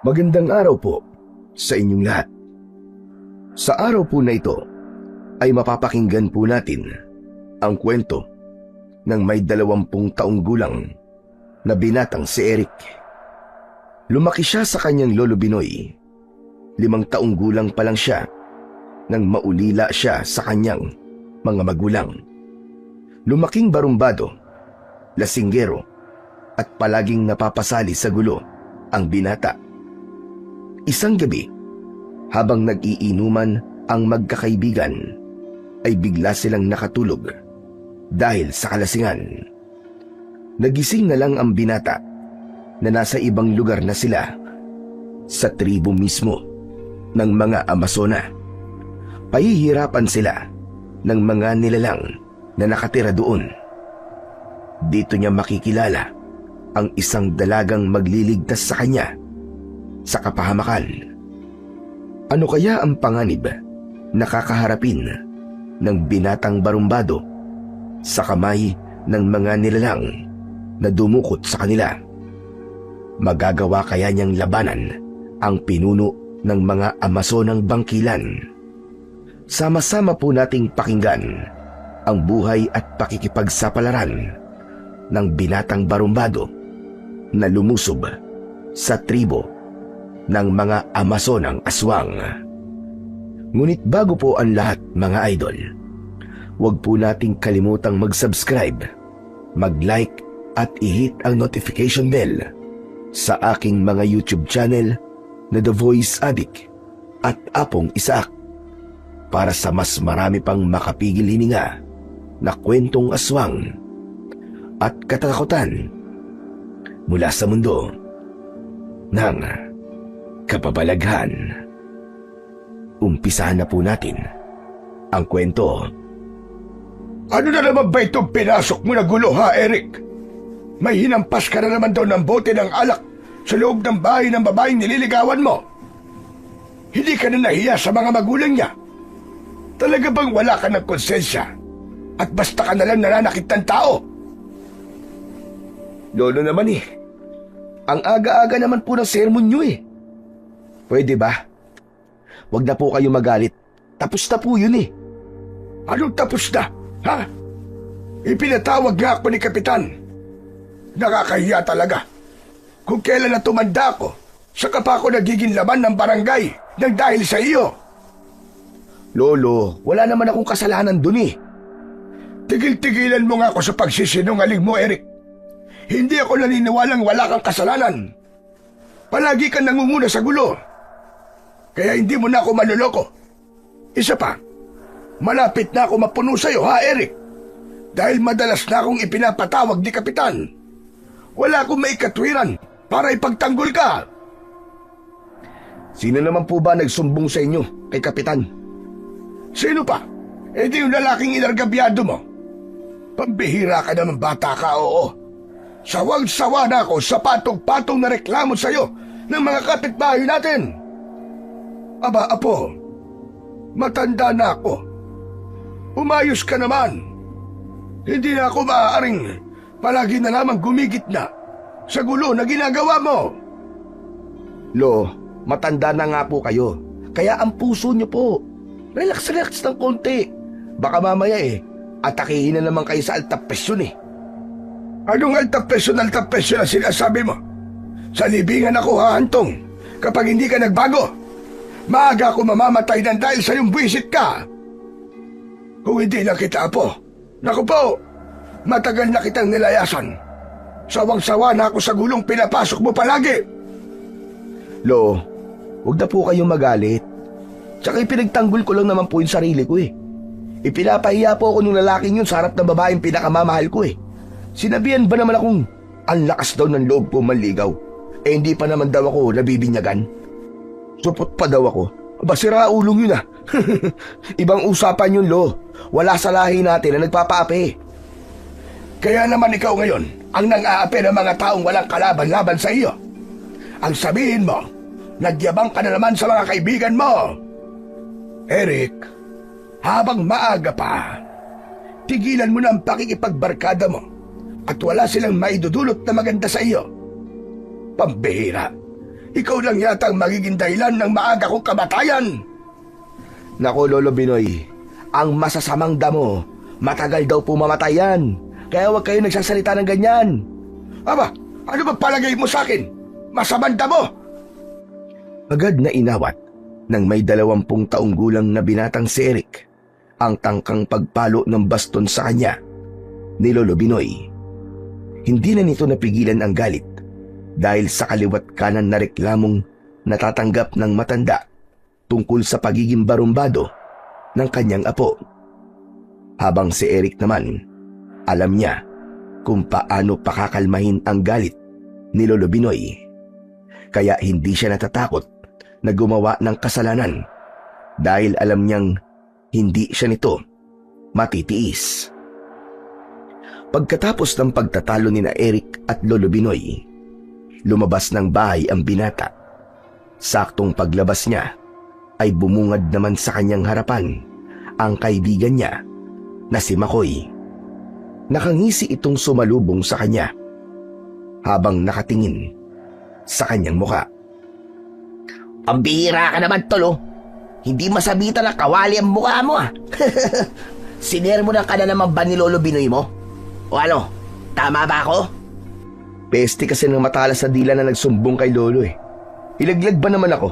Magandang araw po sa inyong lahat. Sa araw po na ito ay mapapakinggan po natin ang kwento ng may 20 taong gulang na binatang si Eric. Lumaki siya sa kanyang lolo Binoy. 5 taong gulang pa lang siya nang maulila siya sa kanyang mga magulang. Lumaking barumbado, lasinggero at palaging napapasali sa gulo ang binata. Isang gabi, habang nag-iinuman ang magkakaibigan, ay bigla silang nakatulog dahil sa kalasingan. Nagising na lang ang binata na nasa ibang lugar na sila, sa tribo mismo ng mga Amazona. Pahihirapan sila ng mga nilalang na nakatira doon. Dito niya makikilala ang isang dalagang magliligtas sa kanya sa kapahamakan. Ano kaya ang panganib na kakaharapin ng binatang barumbado sa kamay ng mga nilalang na dumukot sa kanila? Magagawa kaya niyang labanan ang pinuno ng mga Amazonang bangkilan? Sama-sama po nating pakinggan ang buhay at pakikipagsapalaran ng binatang barumbado na lumusob sa tribo ng mga Amazonang aswang. Ngunit bago po ang lahat, mga idol, huwag po nating kalimutang mag-subscribe, mag-like at i-hit ang notification bell sa aking mga YouTube channel na The Voice Addict at Apong Isaak para sa mas marami pang makapigil hininga na kwentong aswang at katatakutan mula sa mundo ng kababalaghan. Umpisahan na po natin ang kwento. Ano na naman ba itong pinasok mo na gulo, ha, Eric? May hinampas ka na naman daw ng bote ng alak sa loob ng bahay ng babaeng nililigawan mo. Hindi ka na nahiya sa mga magulang niya. Talaga bang wala ka ng konsensya at basta ka na lang nananakit ng tao? Lolo naman ang aga-aga naman po ng sermon nyo Pwede ba? Huwag na po kayo magalit. Tapos na po yun Anong tapos na, ha? Ipinatawag nga ako ni Kapitan. Nakakahiya talaga. Kung kailan na tumanda ako, saka pa ako nagiging laman ng barangay nang dahil sa iyo. Lolo, wala naman akong kasalanan dun Tigil-tigilan mo nga ako sa pagsisinungaling mo, Eric. Hindi ako naniniwalang wala kang kasalanan. Palagi kang nangunguna sa gulo. Kaya hindi mo na ako manloloko. Isa pa, malapit na ako mapuno sa'yo, ha, Eric? Dahil madalas na akong ipinapatawag ni Kapitan. Wala akong maikatwiran para ipagtanggol ka. Sino naman po ba nagsumbong sa inyo kay Kapitan? Sino pa? Di yung lalaking inargabyado mo. Pambihira ka naman, bata ka, oo. Sawang-sawa na ako sa patong-patong na reklamo sa'yo ng mga kapitbahay natin. Aba, apo, matanda na ako. Umayos ka naman. Hindi na ako maaaring palagi na lamang gumigit na sa gulo na ginagawa mo. Lo, matanda na nga po kayo. Kaya ang puso niyo po, relax ng konti. Baka mamaya atakihin na naman kayo sa altapesyon Anong altapesyon na sinasabi mo? Sa libingan ako hahantong kapag hindi ka nagbago. Maaga ako mamamatay ng dahil sa iyong buwisit ka. Kung hindi lang kita, apo, naku po, matagal na kitang nilayasan. Sawang-sawa na ako sa gulong pinapasok mo palagi. Lo, huwag na po kayong magalit. Tsaka ipinagtanggol ko lang naman po yung sarili ko Ipinapahiya po ako nung lalaking yun sa harap ng babaeng pinakamamahal ko Sinabihan ba naman akong ang lakas daw ng loob ko manligaw? Hindi pa naman daw ako nabibinyagan. Supot pa daw ako. Aba, sira ulong yun Ibang usapan yun, Lo. Wala sa lahi natin na nagpapaapi. Kaya naman ikaw ngayon ang nang-aapi ng mga taong walang kalaban-laban sa iyo. Ang sabihin mo, nagyabang ka na naman sa mga kaibigan mo. Eric, habang maaga pa, tigilan mo na ang pakikipagbarkada mo at wala silang maidudulot na maganda sa iyo. Pambihira. Ikaw lang yata ang magiging dahilan ng maaga kong kamatayan. Nako, Lolo Binoy, ang masasamang damo, matagal daw pumamatay yan. Kaya huwag kayo nagsasalita ng ganyan. Aba, ano ba palagay mo sa akin? Masamanda mo! Agad na inawat ng may 20 taong gulang na binatang si Eric ang tangkang pagpalo ng baston sa kanya ni Lolo Binoy. Hindi na nito napigilan ang galit dahil sa kaliwat kanan na reklamong natatanggap ng matanda tungkol sa pagiging barumbado ng kanyang apo. Habang si Eric naman, alam niya kung paano pakakalmahin ang galit ni Lolo Binoy. Kaya hindi siya natatakot na gumawa ng kasalanan dahil alam niyang hindi siya nito matitiis. Pagkatapos ng pagtatalo ni na Eric at Lolo Binoy, lumabas ng bahay ang binata. Saktong paglabas niya ay bumungad naman sa kanyang harapan ang kaibigan niya na si Makoy. Nakangisi itong sumalubong sa kanya habang nakatingin sa kanyang muka. Pambihira ka naman, Tol, oh. Hindi masabitan na kawali ang mukha mo, ah. Sinermonan ka na naman ba ni Lolo Binoy mo? O ano, tama ba ako? Peste kasi ng matalas na dila na nagsumbong kay Lolo eh. Ilaglag ba naman ako?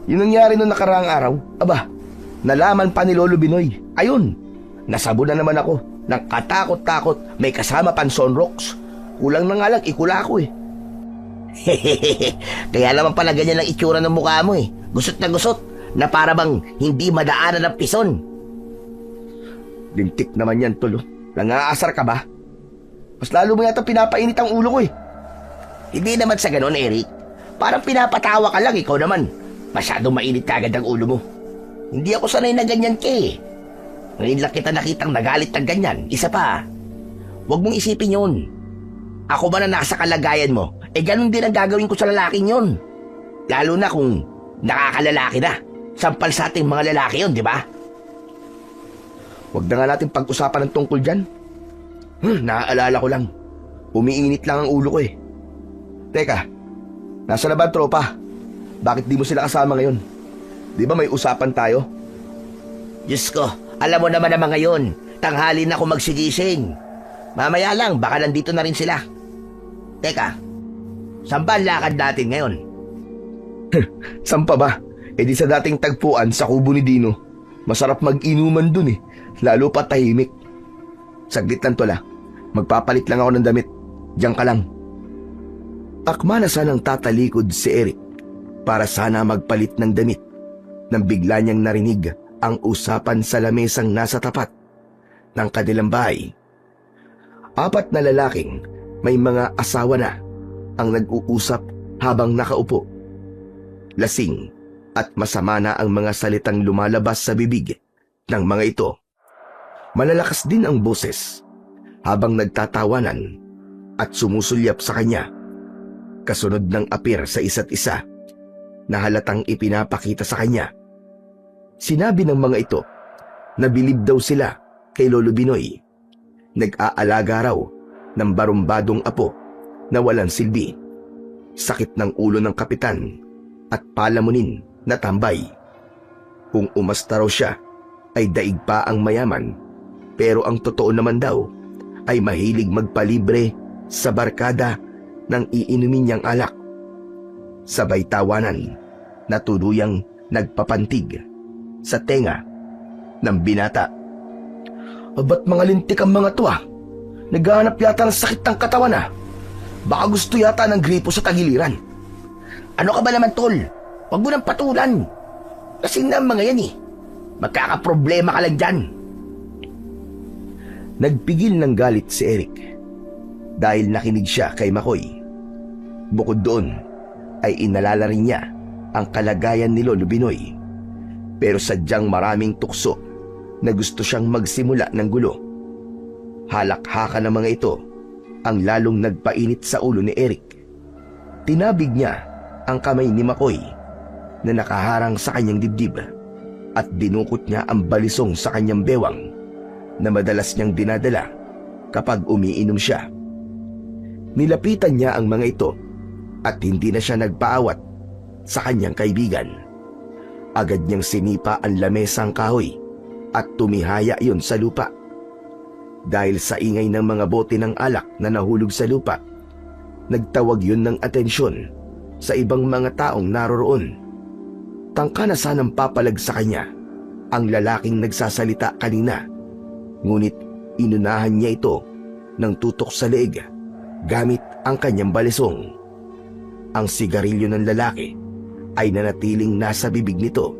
Yung nangyari noong nakaraang araw, aba, nalaman pa ni Lolo Binoy. Ayun, nasabo na naman ako ng katakot-takot, may kasama pang sunrocks. Kulang na nga lang, ikula ako eh. Kaya naman pala ganyan ang itsura ng mukha mo eh. Gusot na para bang hindi madaanan ng pison. Lintik naman yan, Tol. Nangaasar ka ba? Mas lalo mo yata pinapainit ang ulo ko eh. Hindi naman sa ganon, Eric. Parang pinapatawa ka lang, ikaw naman. Masyadong mainit kagad ang ulo mo. Hindi ako sanay na ganyan ka eh. Ngayon lang kita nakitang nagalit ng ganyan. Isa pa, huwag mong isipin yun. Ako ba na nasa kalagayan mo, ganun din ang gagawin ko sa lalaking yun. Lalo na kung nakakalalaki na. Sampal sa ating mga lalaki yun, di ba? Huwag na nga natin pag-usapan ng tungkol dyan. Naaalala ko lang. Umiinit lang ang ulo ko eh. Teka, nasa na ba ang tropa? Bakit di mo sila kasama ngayon? Di ba may usapan tayo? Diyos ko, alam mo naman naman ngayon, tanghali na ako magsigising. Mamaya lang, baka nandito na rin sila. Teka, saan ba ang lakad natin ngayon? Saan pa ba? Di sa dating tagpuan sa kubo ni Dino. Masarap mag-inuman dun eh. Lalo pa tahimik. Saglit lang, Tol, ah. Magpapalit lang ako ng damit. Diyan ka lang. Akma na sanang tatalikod si Eric para sana magpalit ng damit nang bigla niyang narinig ang usapan sa lamesang nasa tapat ng kanilang bahay. 4 na lalaking may mga asawa na ang nag-uusap habang nakaupo. Lasing at masama na ang mga salitang lumalabas sa bibig ng mga ito. Malalakas din ang boses habang nagtatawanan at sumusulyap sa kanya, kasunod ng apir sa isa't isa na halatang ipinapakita sa kanya. Sinabi ng mga ito na bilib daw sila kay Lolo Binoy. Nag-aalaga raw ng barumbadong apo na walang silbi. Sakit ng ulo ng kapitan at palamunin na tambay. Kung umasta raw siya ay daig pa ang mayaman, pero ang totoo naman daw ay mahilig magpalibre sa barkada ng iinumin niyang alak. Sabay tawanan na tuluyang nagpapantig sa tenga ng binata. Ba't mga lintik ang mga to ah? Naghahanap yata ng sakit ng katawan ah. Baka gusto yata ng gripo sa tagiliran. Ano ka ba naman, Tol? Huwag mo nang patulan. Kasing na ang mga yan eh. Magkakaproblema ka lang dyan. Nagpigil ng galit si Eric dahil nakinig siya kay Makoy. Bukod doon ay inalala rin niya ang kalagayan ni Lolo Binoy. Pero sadyang maraming tukso na gusto siyang magsimula ng gulo. Halakhakan ng mga ito ang lalong nagpainit sa ulo ni Eric. Tinabig niya ang kamay ni Makoy na nakaharang sa kanyang dibdib at dinukot niya ang balisong sa kanyang bewang na madalas niyang dinadala kapag umiinom siya. Nilapitan niya ang mga ito at hindi na siya nagpaawat sa kanyang kaibigan. Agad niyang sinipa ang lamesang kahoy at tumihaya yon sa lupa. Dahil sa ingay ng mga bote ng alak na nahulog sa lupa, nagtawag yun ng atensyon sa ibang mga taong naroroon. Tangka na sanang papalag sa kanya ang lalaking nagsasalita kanina, ngunit inunahan niya ito ng tutok sa leeg gamit ang kanyang balisong. Ang sigarilyo ng lalaki ay nanatiling nasa bibig nito,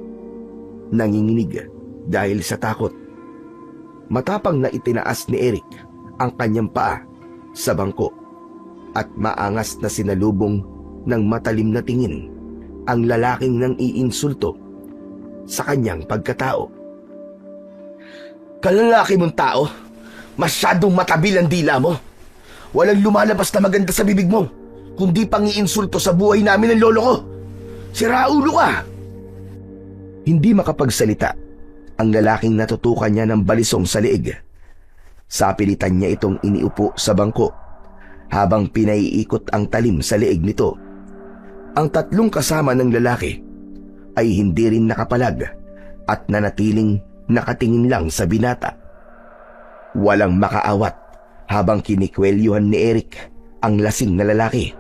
nanginginig dahil sa takot. Matapang na itinaas ni Eric ang kanyang paa sa bangko at maangas na sinalubong ng matalim na tingin ang lalaking nang iinsulto sa kanyang pagkatao. Kalalaki mong tao, masyadong matabil ang dila mo. Walang lumalabas na maganda sa bibig mo, kundi pang-iinsulto sa buhay namin ng lolo ko. Siraulo ka! Hindi makapagsalita ang lalaking natutukan niya ng balisong sa leeg. Sa pilitan niya itong iniupo sa bangko habang pinaiikot ang talim sa leeg nito. Ang tatlong kasama ng lalaki ay hindi rin nakapalag at nanatiling nakatingin lang sa binata. Walang makaawat habang kinikwelyuhan ni Eric ang lasing na lalaki.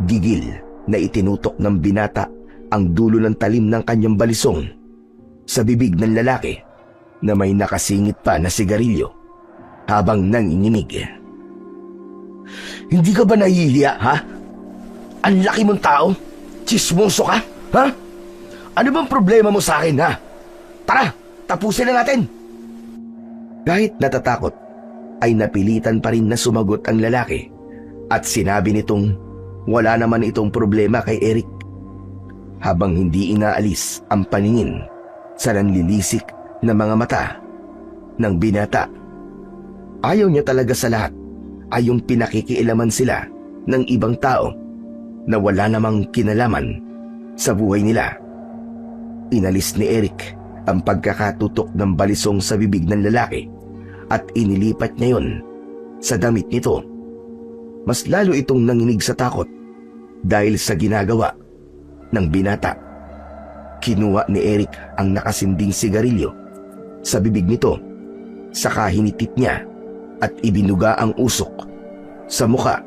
Gigil na itinutok ng binata ang dulo ng talim ng kanyang balisong sa bibig ng lalaki na may nakasingit pa na sigarilyo habang nanginginig. Hindi ka ba nahihiya, ha? Ang laki mong tao? Chismoso ka? Ha? Ano bang problema mo sa akin, ha? Tara, tapusin na natin! Kahit natatakot, ay napilitan pa rin na sumagot ang lalaki at sinabi nitong wala naman itong problema kay Eric. Habang hindi inaalis ang paningin sa nanlilisik na mga mata ng binata. Ayaw niya talaga sa lahat ay yung pinakikialaman sila ng ibang tao na wala namang kinalaman sa buhay nila. Inalis ni Eric ang pagkakatutok ng balisong sa bibig ng lalaki at inilipat niya yon sa damit nito. Mas lalo itong nanginig sa takot dahil sa ginagawa ng binata. Kinuha ni Eric ang nakasinding sigarilyo sa bibig nito, saka hinitit niya at ibinuga ang usok sa muka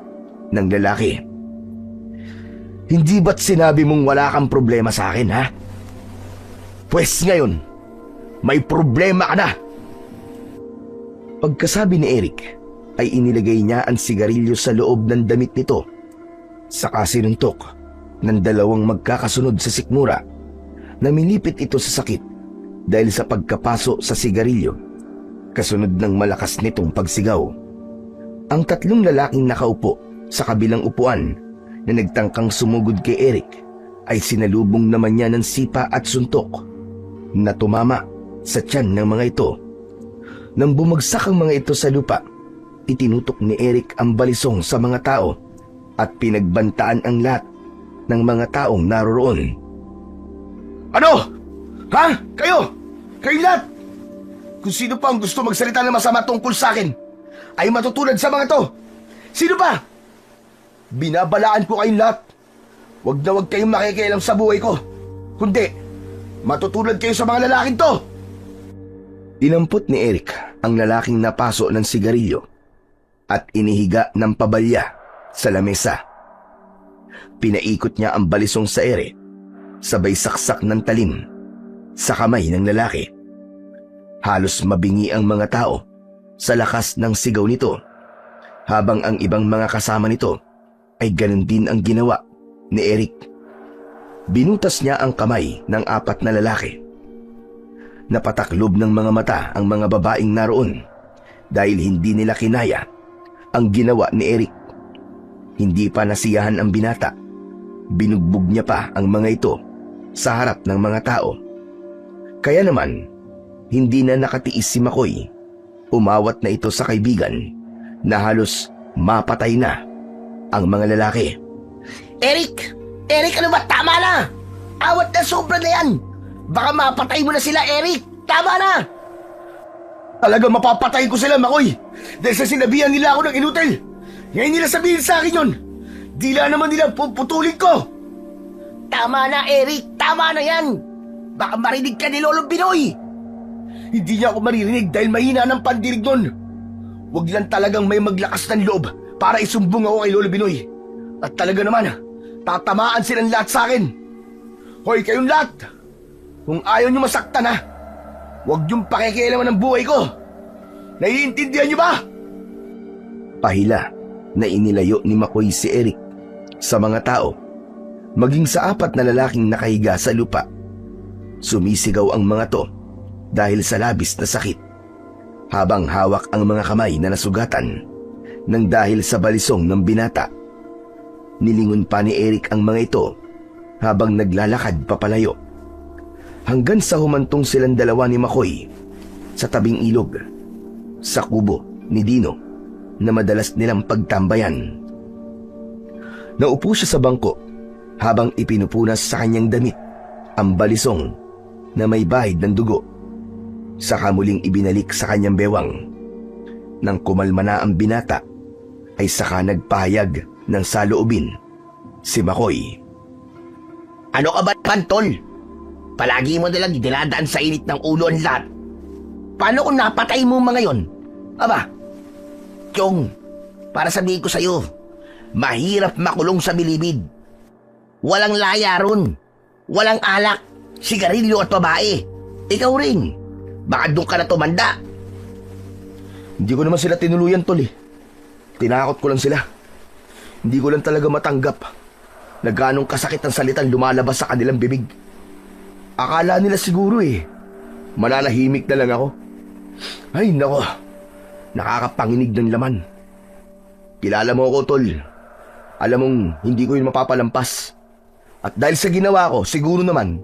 ng lalaki. Hindi ba't sinabi mong wala kang problema sa akin, ha? Pwes ngayon, may problema ka na! Pagkasabi ni Eric, ay inilagay niya ang sigarilyo sa loob ng damit nito, saka sinuntok ng dalawang magkakasunod sa sikmura. Namilipit ito sa sakit dahil sa pagkapaso sa sigarilyo, kasunod ng malakas nitong pagsigaw. Ang tatlong lalaking nakaupo sa kabilang upuan na nagtangkang sumugod kay Eric ay sinalubong naman niya ng sipa at suntok na tumama sa tiyan ng mga ito. Nang bumagsak ang mga ito sa lupa, itinutok ni Eric ang balisong sa mga tao at pinagbantaan ang lahat ng mga taong naroroon. Ano? Ha? Kayo? Kayo lahat? Kung sino pa ang gusto magsalita ng masama tungkol sa akin, ay matutulad sa mga to. Sino pa? Binabalaan ko kayong lahat. Huwag na huwag kayong makikialam sa buhay ko. Kundi, matutulad kayo sa mga lalaking to. Dinampot ni Eric ang lalaking napaso ng sigarilyo at inihiga ng pabalya sa lamesa. Pinaikot niya ang balisong sa ere, sabay saksak ng talim sa kamay ng lalaki. Halos mabingi ang mga tao sa lakas ng sigaw nito, habang ang ibang mga kasama nito ay ganun din ang ginawa ni Eric. Binutas niya ang kamay ng 4 na lalaki. Napataklob ng mga mata ang mga babaeng naroon dahil hindi nila kinaya ang ginawa ni Eric. Hindi pa nasiyahan ang binata. Binugbog niya pa ang mga ito sa harap ng mga tao. Kaya naman, hindi na nakatiis si Makoy. Umawat na ito sa kaibigan na halos mapatay na ang mga lalaki. Eric! Eric, ano ba? Tama na! Awat na, sobra na yan! Baka mapatay mo na sila, Eric! Tama na! Talaga mapapatayin ko sila, Makoy. Dahil sa sinabihan nila ako ng inutil. Ngayon nila sabihin sa akin yun. Dila naman nilang puputulin ko! Tama na, Eric! Tama na yan! Baka marinig ka ni Lolo Binoy! Hindi niya ako maririnig dahil mahina ng pandinig nun. Huwag lang talagang may maglakas ng loob para isumbong ako kay Lolo Binoy. At talaga naman, tatamaan silang lahat sa akin. Hoy, kayong lahat! Kung ayaw niyo masaktan ha, huwag niyong pakikialaman ng buhay ko. Naiintindihan niyo ba? Pahila na inilayo ni Makoy si Eric sa mga tao, maging sa 4 na lalaking nakahiga sa lupa. Sumisigaw ang mga to dahil sa labis na sakit, habang hawak ang mga kamay na nasugatan nang dahil sa balisong ng binata. Nilingon pa ni Eric ang mga ito habang naglalakad papalayo, hanggang sa humantong silang dalawa ni Makoy sa tabing ilog, sa kubo ni Dino na madalas nilang pagtambayan. Naupo siya sa bangko habang ipinupunas sa kanyang damit ang balisong na may bahid ng dugo. Saka muling ibinalik sa kanyang bewang. Nang kumalma na ang binata, ay saka nagpahayag ng saloobin si Makoy. Ano ka ba, Pantol? Palagi mo nalang dinadaan sa init ng ulo ang lahat. Paano kung napatay mo mga yon? Aba, Chong, para sabihin ko sa'yo, mahirap makulong sa bilibid. Walang laya ron. Walang alak, sigarilyo at babae. Ikaw rin. Baka doon ka na tumanda. Hindi ko naman sila tinuluyan, tol eh. Tinakot ko lang sila. Hindi ko lang talaga matanggap na ganong kasakit ang salitang lumalabas sa kanilang bibig. Akala nila siguro mananahimik na lang ako. Ay nako, nakakapanginig ng laman. Kilala mo ako, tol. Alam mong hindi ko yun mapapalampas. At dahil sa ginawa ko, siguro naman,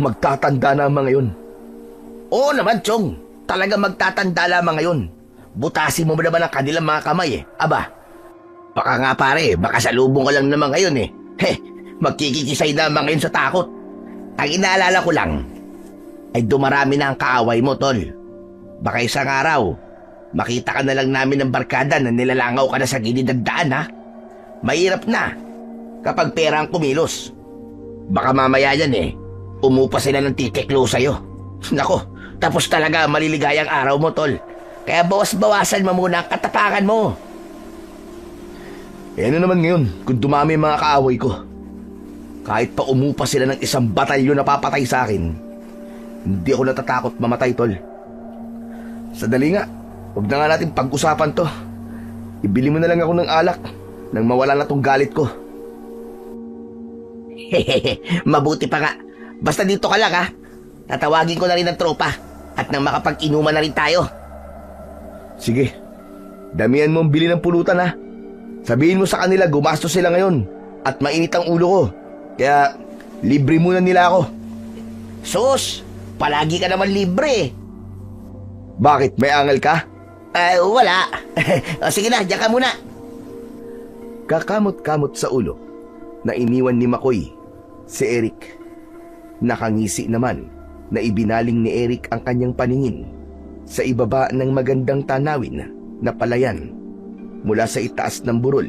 magtatanda na ang mga yun. Oo naman, Chong. Talaga magtatanda lamang ngayon. Butasin mo naman ang kanilang mga kamay Aba, baka nga pare, baka salubong ka lang naman ngayon magkikikisay naman ngayon sa takot. Ang inaalala ko lang, ay dumarami na ang kaaway mo, tol. Baka isang araw, makita ka na lang namin ng barkada na nilalangaw ka na sa gilid ng daan, ha? Mahirap na kapag pera ang kumilos. Baka mamaya yan umupa sila ng tikeklo sa'yo. Nako, tapos talaga maliligayang araw mo, tol. Kaya bawas-bawasan mo muna ang katapangan mo. Ano naman ngayon kung dumami ang mga kaaway ko? Kahit pa umupa sila ng isang batalyon na papatay sa akin, hindi ako natatakot mamatay, tol. Sadali nga, huwag na nga natin pag-usapan to. Ibili mo na lang ako ng alak nang mawala na tong galit ko. Mabuti pa nga. Basta dito ka lang, ha? Tatawagin ko na rin ng tropa at nang makapag-inuman na rin tayo. Sige, damihan mo ang bili ng pulutan, ha? Sabihin mo sa kanila gumastos sila ngayon at mainit ang ulo ko. Kaya libre muna nila ako. Sus, palagi ka naman libre. Bakit? May angal ka? Wala. O, sige na, diyan ka muna. Kakamot-kamot sa ulo na iniwan ni Makoy si Eric. Nakangisi naman na ibinaling ni Eric ang kanyang paningin sa ibaba ng magandang tanawin na palayan mula sa itaas ng burol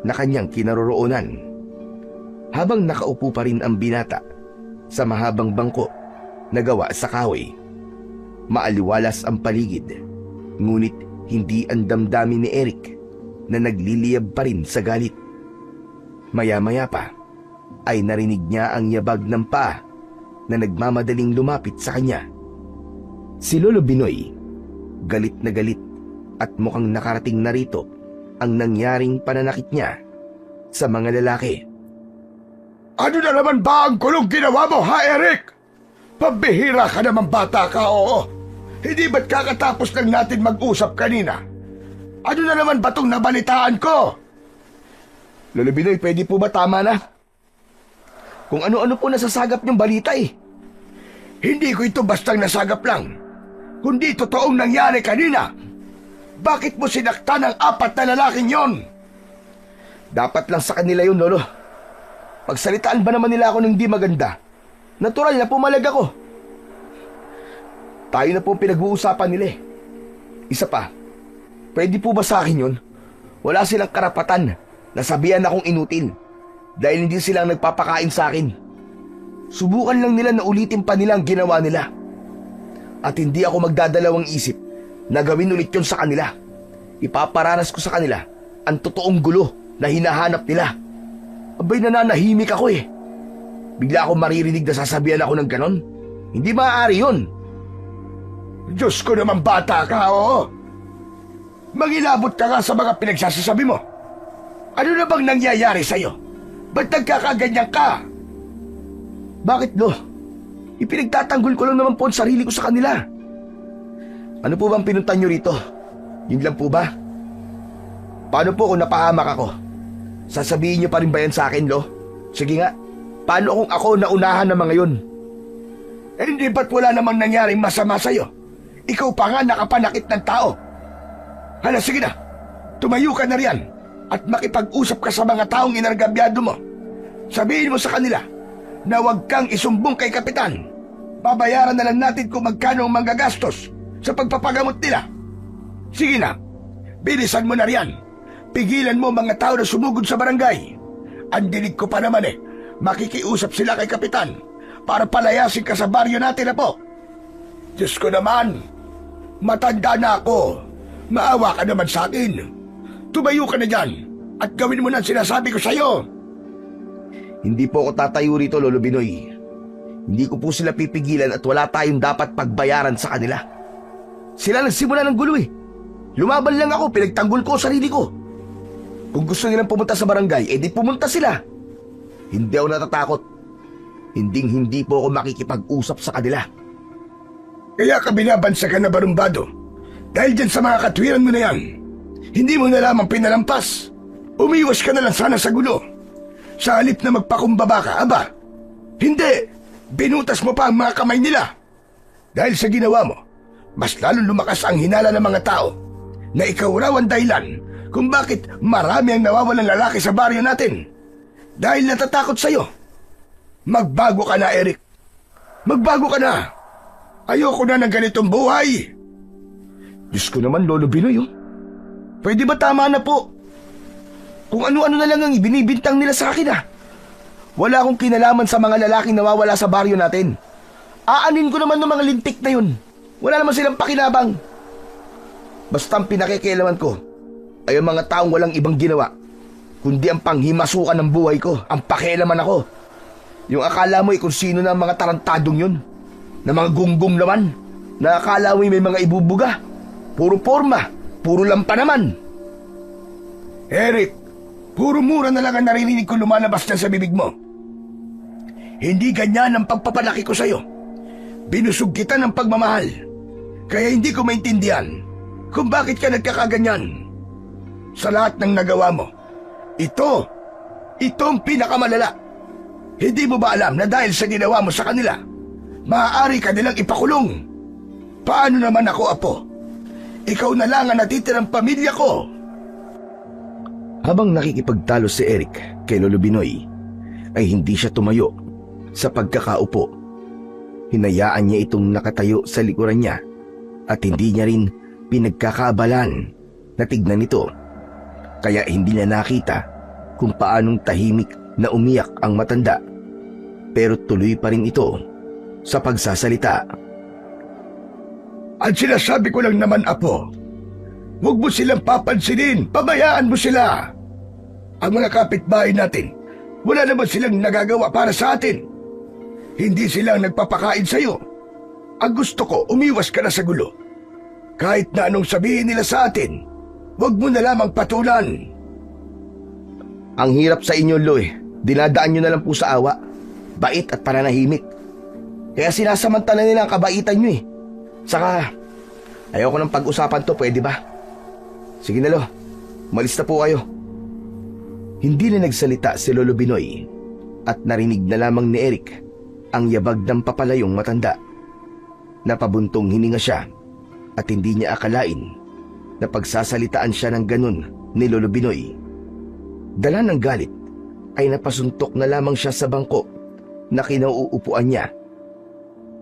na kanyang kinaroroonan. Habang nakaupo pa rin ang binata sa mahabang bangko na gawa sa kahoy. Maaliwalas ang paligid, ngunit hindi ang damdamin ni Eric na nagliliyab pa rin sa galit. Maya-maya pa ay narinig niya ang yabag ng paa na nagmamadaling lumapit sa kanya. Si Lolo Binoy, galit na galit at mukhang nakarating na rito ang nangyaring pananakit niya sa mga lalaki. Ano na naman ba ang kulong ginawa mo, ha, Eric? Pambihira ka naman, bata ka, oo. Hindi ba't kakatapos lang natin mag-usap kanina? Ano na naman ba itong nabalitaan ko? Lolo Binoy, pwede po ba tama na? Kung ano-ano po nasasagap niyong balita Hindi ko ito bastang nasagap lang, kundi totoong nangyari kanina. Bakit mo sinaktan ang 4 na lalaking yon? Dapat lang sa kanila yun, Lolo. Pagsalitaan ba naman nila ako ng di maganda? Natural na pumalag ako. Tayo na po ang pinag-uusapan nila Isa pa, pwede po ba sa akin yun? Wala silang karapatan Nasabihan akong inutil dahil hindi silang nagpapakain sa akin. Subukan lang nila na ulitin pa nila ang ginawa nila. At hindi ako magdadalawang isip na gawin ulit yun sa kanila. Ipaparanas ko sa kanila ang totoong gulo na hinahanap nila. Abay, nananahimik ako eh. Bigla akong maririnig na sasabihan ako ng ganon. Hindi maaari yun. Diyos ko naman, bata ka, oo. Mangilabot ka nga sa mga pinagsasasabi mo. Ano na bang nangyayari sa'yo? Ba't nagkakaganyan ka? Bakit, Lo? Ipinagtatanggol ko lang naman po ang sarili ko sa kanila. Ano po bang pinunta nyo rito? Yun lang po ba? Paano po kung napahamak ako? Sasabihin nyo pa rin ba yan sa akin, Lo? Sige nga, paano kung ako naunahan ng mga yun? Eh, hindi ba't wala namang nangyaring masama sa'yo? Ikaw pa nga nakapanakit ng tao. Hala, sige na. Tumayo ka na riyan at makipag-usap ka sa mga taong inargabyado mo. Sabihin mo sa kanila na huwag kang isumbong kay Kapitan. Babayaran na lang natin kung magkano ang magagastos sa pagpapagamot nila. Sige na, bilisan mo na riyan. Pigilan mo mga tao na sumugod sa barangay. Ang dinig ko pa naman eh, makikiusap sila kay Kapitan para palayasin ka sa baryo natin na po. Diyos ko naman, matanda na ako. Maawa ka naman sa akin. Tumayo ka na dyan at gawin mo na ang sinasabi ko sa'yo. Hindi po ako tatayo rito, Lolo Binoy. Hindi ko po sila pipigilan at wala tayong dapat pagbayaran sa kanila. Sila nagsimula ng gulo eh. Lumaban lang ako, pinagtanggol ko ang sarili ko. Kung gusto nilang pumunta sa barangay, edi pumunta sila. Hindi ako natatakot. Hindi po ako makikipag-usap sa kanila. Kaya ka binabansagan na barumbado. Dahil dyan sa mga katwiran mo na yan, hindi mo na lamang pinalampas. Umiwas ka na lang sana sa gulo. Sa halip na magpakumbaba ka, aba, hindi, binutas mo pa ang mga kamay nila. Dahil sa ginawa mo, mas lalong lumakas ang hinala ng mga tao na ikaw raw ang dahilan kung bakit marami ang nawawalang lalaki sa baryo natin. Dahil natatakot sa'yo. Magbago ka na, Eric. Magbago ka na. Ayoko na ng ganitong buhay. Diyos ko naman, Lolo Binoy, oh. Pwede ba tama na po? Kung ano-ano na lang ang ibinibintang nila sa akin, ah. Wala akong kinalaman sa mga lalaking nawawala sa baryo natin. Aanin ko naman ng mga lintik na yun. Wala naman silang pakinabang. Basta ang pinakikialaman ko ay ang mga taong walang ibang ginawa, kundi ang panghimasukan ng buhay ko. Ang pakialaman ako. Yung akala mo kung sino na ang mga tarantadong yun, na mga gunggong naman, na akala mo may mga ibubuga. Puro forma, puro lampa naman. Eric, puro mura na lang ang narinig ko lumalabas na sa bibig mo. Hindi ganyan ang pagpapalaki ko sa'yo. Binusog kita ng pagmamahal. Kaya hindi ko maintindihan kung bakit ka nagkakaganyan. Sa lahat ng nagawa mo, ito ang pinakamalala. Hindi mo ba alam na dahil sa ginawa mo sa kanila, maaari ka nilang ipakulong? Paano naman ako, Apo? Ikaw na lang ang natitirang pamilya ko. Habang nakikipagtalo si Eric kay Lolo Binoy, ay hindi siya tumayo sa pagkakaupo. Hinayaan niya itong nakatayo sa likuran niya at hindi niya rin pinagkakabalan na tignan ito. Kaya hindi niya nakita kung paanong tahimik na umiyak ang matanda. Pero tuloy pa rin ito sa pagsasalita. At sinasabi ko lang naman, Apo, huwag mo silang papansinin, pabayaan mo sila. Ang mga kapitbahay natin, wala naman silang nagagawa para sa atin. Hindi silang nagpapakain sa'yo. Ang gusto ko, umiwas ka na sa gulo. Kahit na anong sabihin nila sa atin, huwag mo na lamang patulan. Ang hirap sa inyo, Loy. Dinadaan nyo na lang po sa awa, bait at pananahimik. Kaya sinasamantala nila ang kabaitan nyo eh. Saka, ayoko ng pag-usapan to, pwede ba? Sige na, Lo. Umalis na po kayo. Hindi na nagsalita si Lolo Binoy at narinig na lamang ni Eric ang yabag ng papalayong matanda. Napabuntong hininga siya at hindi niya akalain na pagsasalitaan siya ng ganun ni Lolo Binoy. Dala ng galit ay napasuntok na lamang siya sa bangko na kinauupuan niya.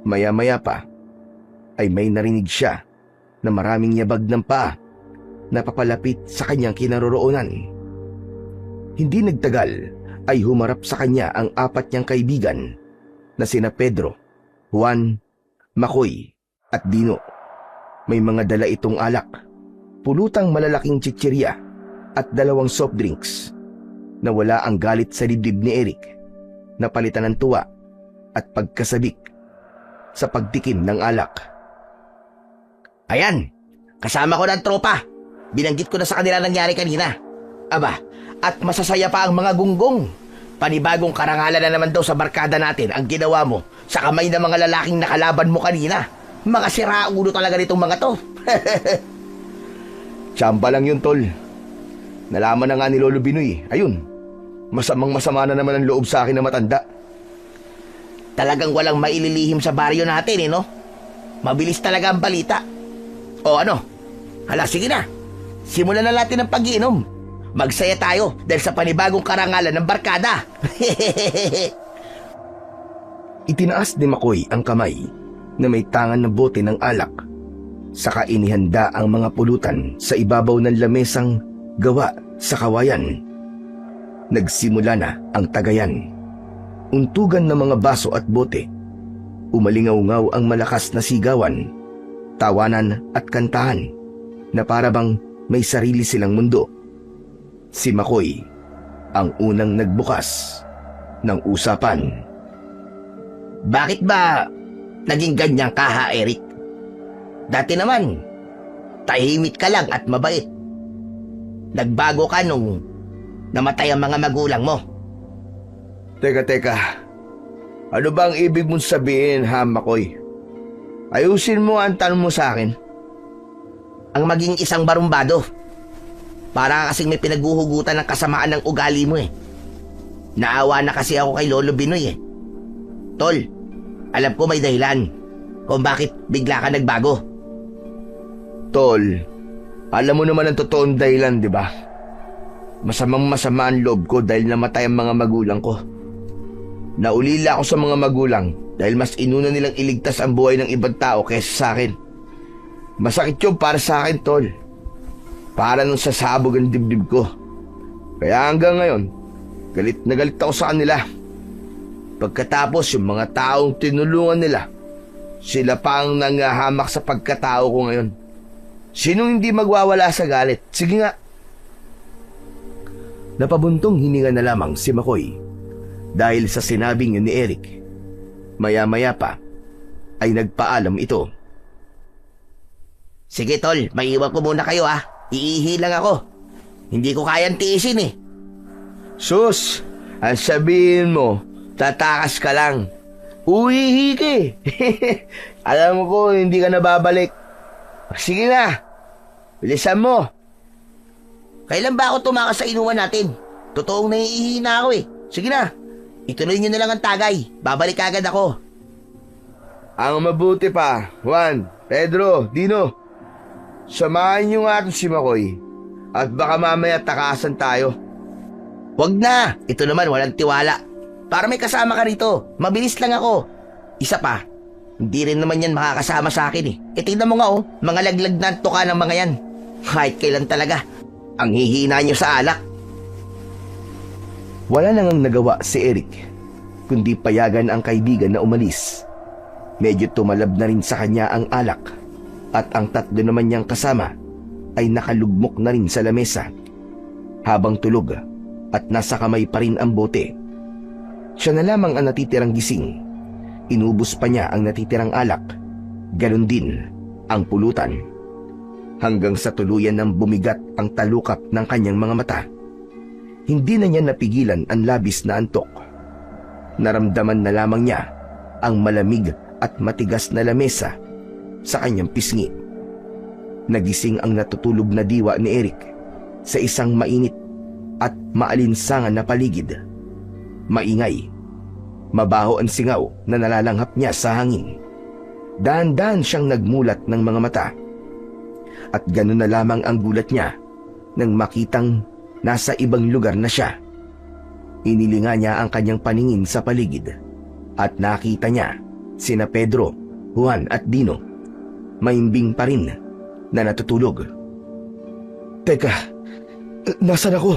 Maya-maya pa ay may narinig siya na maraming yabag ng paa na papalapit sa kanyang kinaroroonan. Hindi nagtagal ay humarap sa kanya ang 4 niyang kaibigan na sina Pedro, Juan, Makoy at Dino. May mga dala itong alak, pulutang malalaking chichirya at 2 soft drinks. Nawala ang galit sa dibdib ni Eric, napalitan ng tuwa at pagkasabik sa pagtikim ng alak. Ayan, kasama ko ng tropa. Binanggit ko na sa kanila nangyari kanina. Aba, at masasaya pa ang mga gunggong. Panibagong karangalan na naman daw sa barkada natin ang ginawa mo sa kamay ng mga lalaking nakalaban mo kanina. Mga siraulo talaga nitong mga to. Tsamba lang yun, tol. Nalaman na nga ni Lolo Binoy. Ayun, masama na naman ang loob sa akin na matanda. Talagang walang maililihim sa baryo natin, no? Mabilis talaga ang balita. O ano? Hala, sige na. Simulan na natin ang pag-iinom. Magsaya tayo dahil sa panibagong karangalan ng barkada. Itinaas ni Makoy ang kamay na may tangan na bote ng alak. Saka inihanda ang mga pulutan sa ibabaw ng lamesang gawa sa kawayan. Nagsimula na ang tagayan. Untugan ng mga baso at bote. Umalingaw-ngaw ang malakas na sigawan, tawanan at kantahan na parabang may sarili silang mundo. Si Makoy ang unang nagbukas ng usapan. Bakit ba naging ganyan ka, ha, Eric? Dati naman, tahimik ka lang at mabait. Nagbago ka nung namatay ang mga magulang mo. Teka. Ano bang ibig mong sabihin, ha, Makoy? Ayusin mo ang tanong mo sa akin. Ang maging isang barumbado. Para kasing may pinaghuhugutan ng kasamaan ng ugali mo eh. Naawa na kasi ako kay Lolo Binoy eh. Tol, alam ko may dahilan kung bakit bigla ka nagbago. Tol, alam mo naman ang totoong dahilan, di ba? Masama ang loob ko dahil namatay ang mga magulang ko. Naulila ako sa mga magulang dahil mas inuna nilang iligtas ang buhay ng ibang tao kaysa sa akin. Masakit yun para sa akin, tol. Para nung sasabog ang dibdib ko. Kaya hanggang ngayon, galit na galit ako sa kanila. Pagkatapos yung mga taong tinulungan nila, sila pa ang nangahamak sa pagkatao ko ngayon. Sinong hindi magwawala sa galit? Sige nga. Napabuntong hininga na lamang si Makoy dahil sa sinabing yun ni Eric. Maya-maya pa ay nagpaalam ito. Sige tol, maiwan ko muna kayo ha. Iihi lang ako. Hindi ko kayang tiisin eh. Sus, ang sabihin mo, tatakas ka lang. Uwihi ka eh. Alam ko, hindi ka na babalik. Sige na, bilisan mo. Kailan ba ako tumakas sa inuman natin? Totoong naiihi na ako eh. Sige na, ituloy nyo na lang ang tagay. Babalik agad ako. Ang mabuti pa, Juan, Pedro, Dino. Samahan nyo nga si Makoy at baka mamaya takasan tayo. Wag na, ito naman walang tiwala. Para may kasama ka rito, mabilis lang ako. Isa pa, hindi rin naman yan makakasama sa akin eh. Tingnan mo nga oh, mga laglag na tuka ng mga yan. Kahit kailan talaga, ang hihina nyo sa alak. Wala nang nagawa si Eric, kundi payagan ang kaibigan na umalis. Medyo tumalab na rin sa kanya ang alak at ang 3 naman niyang kasama ay nakalugmok na rin sa lamesa. Habang tulog at nasa kamay pa rin ang bote, siya na lamang ang natitirang gising. Inubos pa niya ang natitirang alak, ganon din ang pulutan. Hanggang sa tuluyan ng bumigat ang talukap ng kanyang mga mata. Hindi na niya napigilan ang labis na antok. Naramdaman na lamang niya ang malamig at matigas na lamesa sa kanyang pisngi. Nagising ang natutulog na diwa ni Eric sa isang mainit at maalinsangan na paligid. Maingay, mabaho ang singaw na nalalanghap niya sa hangin. Dahan-dahan siyang nagmulat ng mga mata. At gano'n na lamang ang gulat niya nang makitang nasa ibang lugar na siya. Inilinga niya ang kanyang paningin sa paligid at nakita niya sina Pedro, Juan at Dino. Maimbing pa rin na natutulog. Teka, nasan ako?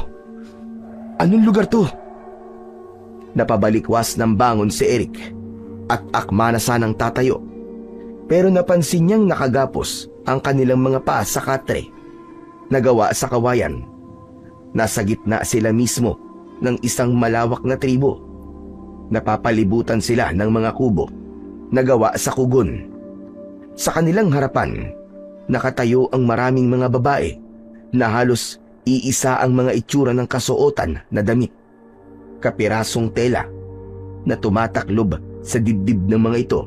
Anong lugar to? Napabalikwas ng bangon si Eric at akma na sanang tatayo. Pero napansin niyang nakagapos ang kanilang mga paa sa katre na gawa sa kawayan. Nasa gitna sila mismo ng isang malawak na tribo. Napapalibutan sila ng mga kubo na gawa sa kugon. Sa kanilang harapan, nakatayo ang maraming mga babae na halos iisa ang mga itsura ng kasuotan na damit. Kapirasong tela na tumataklob sa dibdib ng mga ito.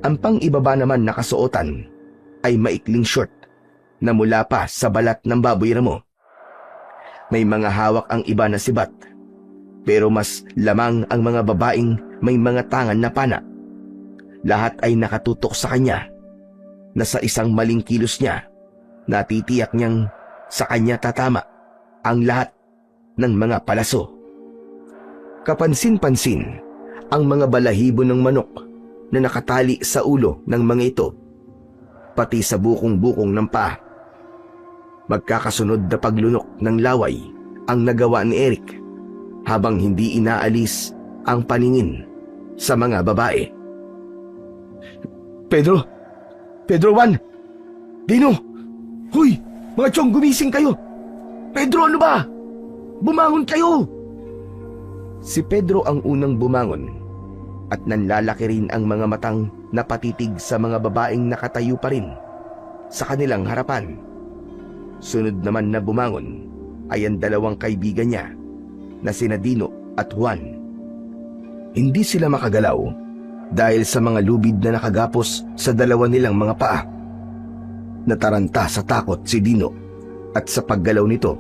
Ang pang-ibaba naman na kasuotan ay maikling short na mula pa sa balat ng baboy ramo. May mga hawak ang iba na sibat, pero mas lamang ang mga babaeng may mga tangan na pana. Lahat ay nakatutok sa kanya na sa isang maling kilos niya, natitiyak niyang sa kanya tatama ang lahat ng mga palaso. Kapansin-pansin ang mga balahibo ng manok na nakatali sa ulo ng mga ito, pati sa bukong-bukong ng paa. Magkakasunod na paglunok ng laway ang nagawa ni Eric habang hindi inaalis ang paningin sa mga babae. Pedro! Pedro Juan! Dino! Huy! Mga tiyong, gumising kayo! Pedro, ano ba? Bumangon kayo! Si Pedro ang unang bumangon at nanlalaki rin ang mga matang napatitig sa mga babaeng nakatayo pa rin sa kanilang harapan. Sunod naman na bumangon ay ang dalawang kaibigan niya na sina Dino at Juan. Hindi sila makagalaw dahil sa mga lubid na nakagapos sa dalawa nilang mga paa. Nataranta sa takot si Dino at sa paggalaw nito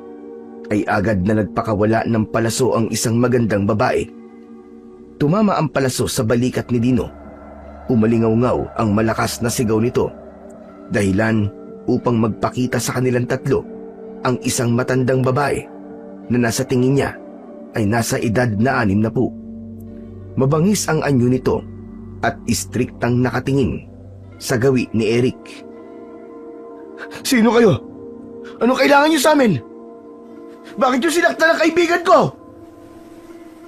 ay agad na nagpakawala ng palaso ang isang magandang babae. Tumama ang palaso sa balikat ni Dino. Umalingaw-ngaw ang malakas na sigaw nito, dahilan upang magpakita sa kanilang tatlo ang isang matandang babae na nasa tingin niya ay nasa edad na 60. Mabangis ang anyo nito at istriktang nakatingin sa gawi ni Eric. Sino kayo? Ano kailangan niyo sa amin? Bakit niyo sinaktan ang kaibigan ko?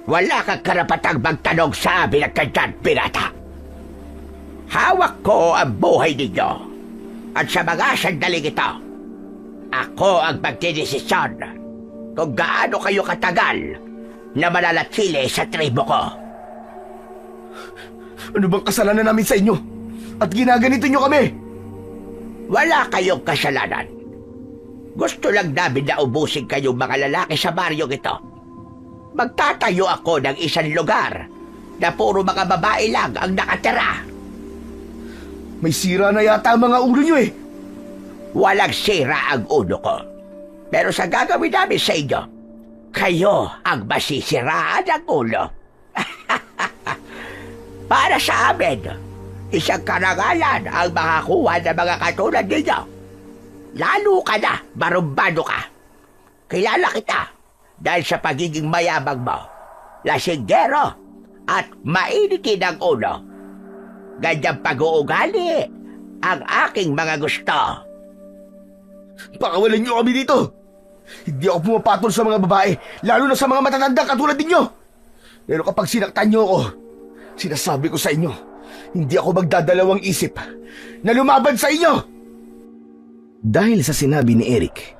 Wala kang karapatang magtanong sa amin at kandyan, pirata. Hawak ko ang buhay ninyo. At sa mga sandaling ito, ako ang magdidesisyon kung gaano kayo katagal na mananatili sa tribo ko. Ano bang kasalanan namin sa inyo? At ginaganito nyo kami? Wala kayong kasalanan. Gusto lang namin na ubusin kayong mga lalaki sa baryong ito. Magtatayo ako ng isang lugar na puro mga babae lang ang nakatira. May sira na yata ang mga ulo nyo eh. Walang sira ang ulo ko. Pero sa gagawin namin sa inyo, kayo ang masisiraan ng ulo. Para sa amin, isang karangalan ang makakuha ng mga katulad ninyo. Lalo ka na, barumbado ka. Kilala kita dahil sa pagiging mayabang mo, lasinggero at mainitin ang ulo. Ganyang pag-uugali ang aking mga gusto. Pakawalan niyo kami dito. Hindi ako pumapatol sa mga babae, lalo na sa mga matatanda katulad ninyo. Pero kapag sinaktan niyo ako, sinasabi ko sa inyo, hindi ako magdadalawang isip na lumaban sa inyo. Dahil sa sinabi ni Eric,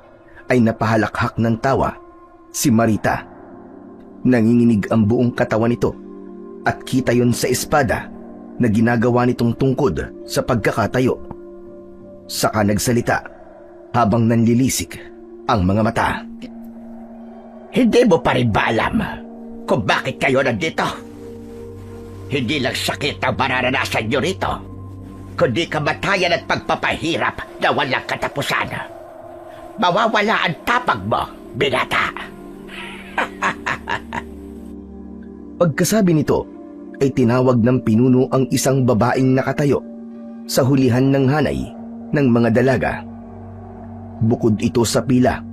ay napahalakhak ng tawa si Marita. Nanginginig ang buong katawan nito at kita yon sa espada na ginagawa nitong tungkod sa pagkakatayo. Saka nagsalita habang nanlilisik ang mga mata. Hindi mo pa rin ba alam kung bakit kayo nandito? Hindi lang sakit ang mararanasan nyo rito, kundi kamatayan at pagpapahirap na walang katapusan. Mawawala ang tapag mo, binata. Pagkasabi nito, ay tinawag ng pinuno ang isang babaeng nakatayo sa hulihan ng hanay ng mga dalaga. Bukod ito sa pila,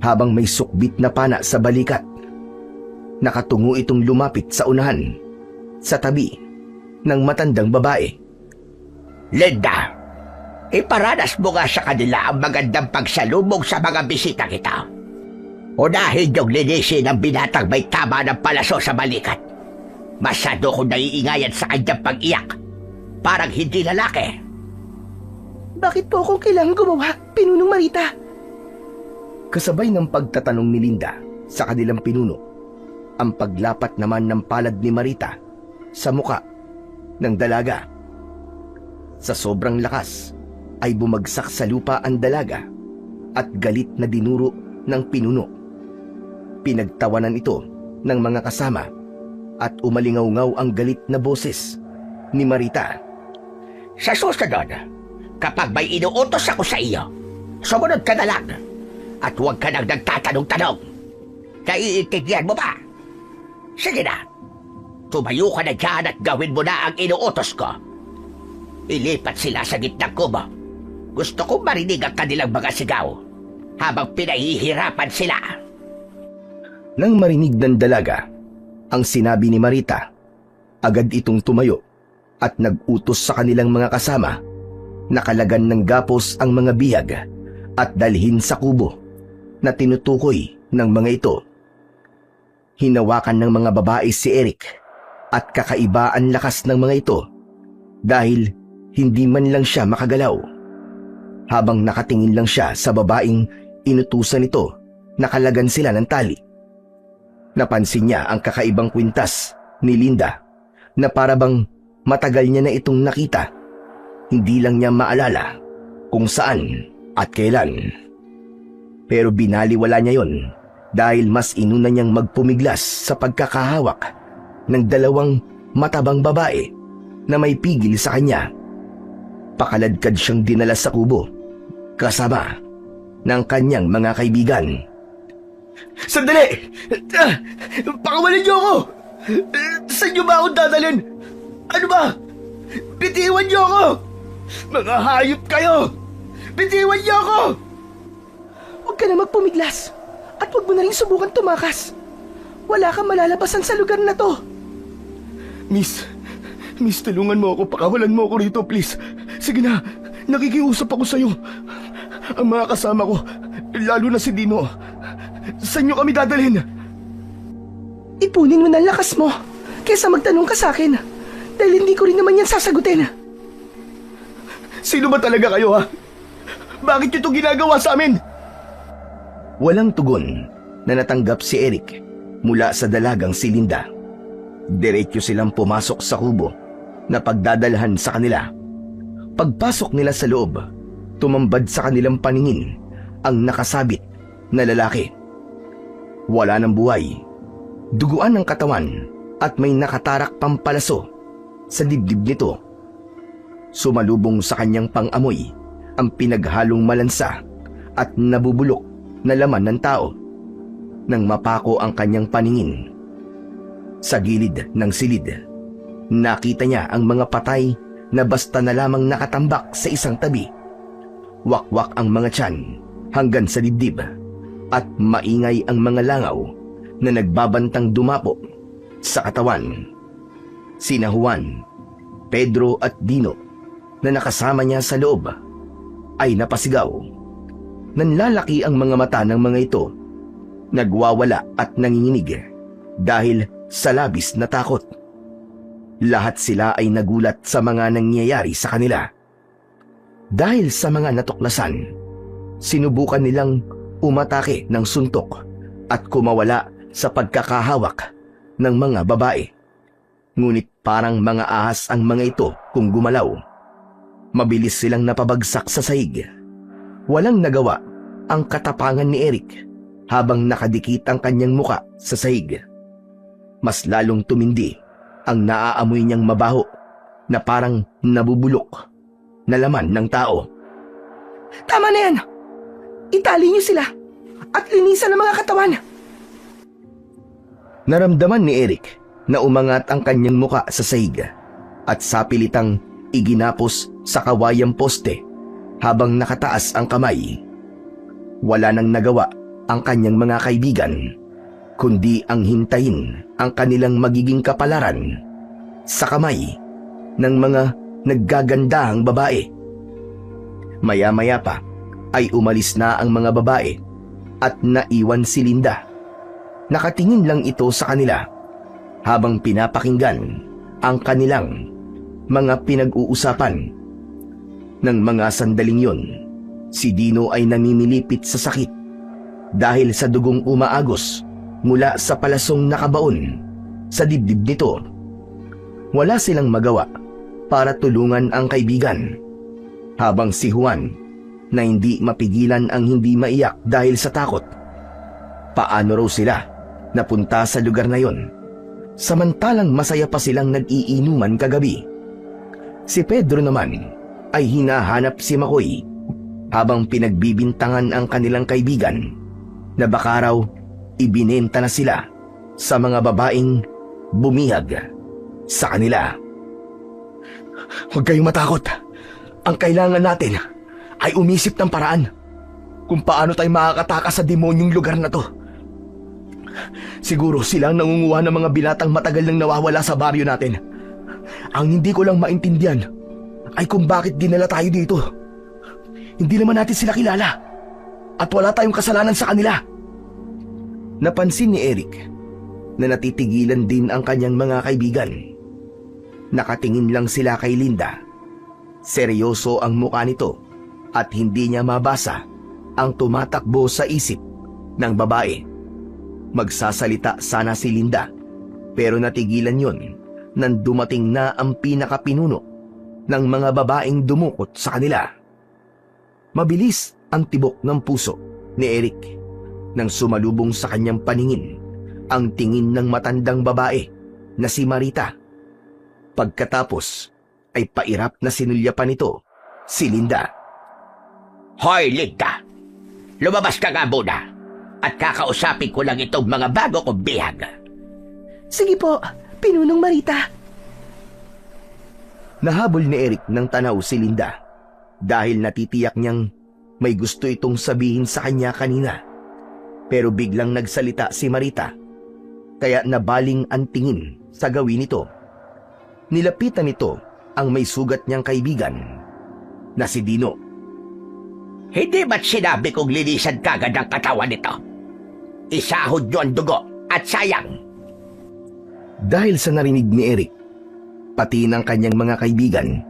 habang may sukbit na pana sa balikat. Nakatungo itong lumapit sa unahan, sa tabi ng matandang babae. Linda, iparanas mo nga sa kanila ang magandang pagsalubong sa mga bisita kita. Unahin yung linisin ng binatang may tama ng palaso sa balikat. Masyado kong naiingayan sa kanyang pag-iyak. Parang hindi lalaki. Bakit po akong kailangan gumawa, Pinunong Marita? Kasabay ng pagtatanong ni Linda sa kanilang pinuno, ang paglapat naman ng palad ni Marita sa muka ng dalaga. Sa sobrang lakas ay bumagsak sa lupa ang dalaga at galit na dinuro ng pinuno. Pinagtawanan ito ng mga kasama at umalingaw-ngaw ang galit na boses ni Marita. Sa susunod, kapag may inuutos ako sa iyo, sumunod ka na lang at huwag ka nang nagtatanong-tanong. Naiintindihan mo ba? Sige na, tumayo ka na dyan at gawin mo na ang inuutos ko. Ilipat sila sa gitnang kubo. Gusto kong marinig ang kanilang mga sigaw habang pinahihirapan sila. Nang marinig ng dalaga ang sinabi ni Marita, agad itong tumayo at nag-utos sa kanilang mga kasama na kalagan ng gapos ang mga bihag at dalhin sa kubo na tinutukoy ng mga ito. Hinawakan ng mga babae si Eric at kakaiba ang lakas ng mga ito dahil hindi man lang siya makagalaw. Habang nakatingin lang siya sa babaeng inutusan nito, nakalagan sila ng tali. Napansin niya ang kakaibang kwintas ni Linda na parabang matagal niya na itong nakita. Hindi lang niya maalala kung saan at kailan. Pero binaliwala niya yon dahil mas inuna niyang magpumiglas sa pagkakahawak ng dalawang matabang babae na may pigil sa kanya. Pakaladkad siyang dinala sa kubo kasama ng kanyang mga kaibigan. Sandali! Pakawalan niyo ako! Saan niyo ba ako dadalhin? Ano ba? Bitiwan niyo ako! Mga hayop kayo! Bitiwan niyo ako! Huwag ka na magpumiglas at huwag mo na rin subukan tumakas. Wala kang malalabasan sa lugar na to. Miss, tulungan mo ako. Pakawalan mo ako rito, please. Sige na, nakikiusap ako sa'yo. Ang mga kasama ko, lalo na si Dino, saan niyo kami dadalhin? Ipunin mo na ang lakas mo kaysa magtanong ka sa akin dahil hindi ko rin naman yan sasagutin. Sino ba talaga kayo, ha? Bakit niyo ito ginagawa sa amin? Walang tugon na natanggap si Eric mula sa dalagang si Linda. Diretso silang pumasok sa kubo na pagdadalhan sa kanila. Pagpasok nila sa loob, tumambad sa kanilang paningin ang nakasabit na lalaki. Wala ng buhay, duguan ng katawan at may nakatarak pampalaso sa dibdib nito. Sumalubong sa kanyang pang-amoy ang pinaghalong malansa at nabubulok na laman ng tao nang mapako ang kanyang paningin. Sa gilid ng silid, nakita niya ang mga patay na basta na lamang nakatambak sa isang tabi. Wakwak ang mga tiyan hanggang sa dibdib at maingay ang mga langaw na nagbabantang dumapo sa katawan. Sina Juan, Pedro at Dino na nakasama niya sa loob ay napasigaw. Nanlalaki ang mga mata ng mga ito, nagwawala at nanginginig dahil sa labis na takot. Lahat sila ay nagulat sa mga nangyayari sa kanila. Dahil sa mga natuklasan, sinubukan nilang umatake ng suntok at kumawala sa pagkakahawak ng mga babae. Ngunit parang mga ahas ang mga ito kung gumalaw. Mabilis silang napabagsak sa sahig. Walang nagawa ang katapangan ni Eric habang nakadikit ang kanyang muka sa sahig. Mas lalong tumindi ang naaamoy niyang mabaho na parang nabubulok na laman ng tao. Tama na yan! Itali niyo sila at linisan ang mga katawan. Naramdaman ni Eric na umangat ang kanyang muka sa sahig at sapilitang iginapos sa kawayang poste habang nakataas ang kamay. Wala nang nagawa ang kanyang mga kaibigan kundi ang hintayin ang kanilang magiging kapalaran sa kamay ng mga naggagandahang babae. Maya-maya pa ay umalis na ang mga babae at naiwan si Linda. Nakatingin lang ito sa kanila habang pinapakinggan ang kanilang mga pinag-uusapan. Nang mga sandaling yon, si Dino ay namimilipit sa sakit dahil sa dugong umaagos mula sa palasong nakabaon sa dibdib nito. Wala silang magawa para tulungan ang kaibigan, habang si Juan na hindi mapigilan ang hindi maiyak dahil sa takot. Paano raw sila napunta sa lugar na yon, samantalang masaya pa silang nag-iinuman kagabi? Si Pedro naman ay hinahanap si Makoy habang pinagbibintangan ang kanilang kaibigan na baka raw ibinenta na sila sa mga babaeng bumihag sa kanila. Huwag kayong matakot. Ang kailangan natin ay umisip ng paraan kung paano tayo makakatakas sa demonyong lugar na to. Siguro sila ang nangunguha ng mga binatang matagal nang nawawala sa baryo natin. Ang hindi ko lang maintindihan ay kung bakit dinala tayo dito. Hindi naman natin sila kilala at wala tayong kasalanan sa kanila. Napansin ni Eric na natitigilan din ang kanyang mga kaibigan. Nakatingin lang sila kay Linda. Seryoso ang mukha nito at hindi niya mabasa ang tumatakbo sa isip ng babae. Magsasalita sana si Linda pero natigilan yon nang dumating na ang pinakapinuno ng mga babaeng dumukot sa kanila. Mabilis ang tibok ng puso ni Eric nang sumalubong sa kanyang paningin ang tingin ng matandang babae na si Marita. Pagkatapos ay pairap na sinulyapan nito si Linda. Hoy, Linda! Lumabas ka nga muna at kakausapin ko lang itong mga bago kong bihag. Sige po, Pinunong Marita. Nahabol ni Eric ng tanaw si Linda dahil natitiyak niyang may gusto itong sabihin sa kanya kanina. Pero biglang nagsalita si Marita, kaya nabaling ang tingin sa gawin nito. Nilapitan nito ang may sugat niyang kaibigan na si Dino. Hindi ba't sinabi kong linisan kagad ang katawan nito? Isahod niyo ang dugo at sayang. Dahil sa narinig ni Eric, pati ng kanyang mga kaibigan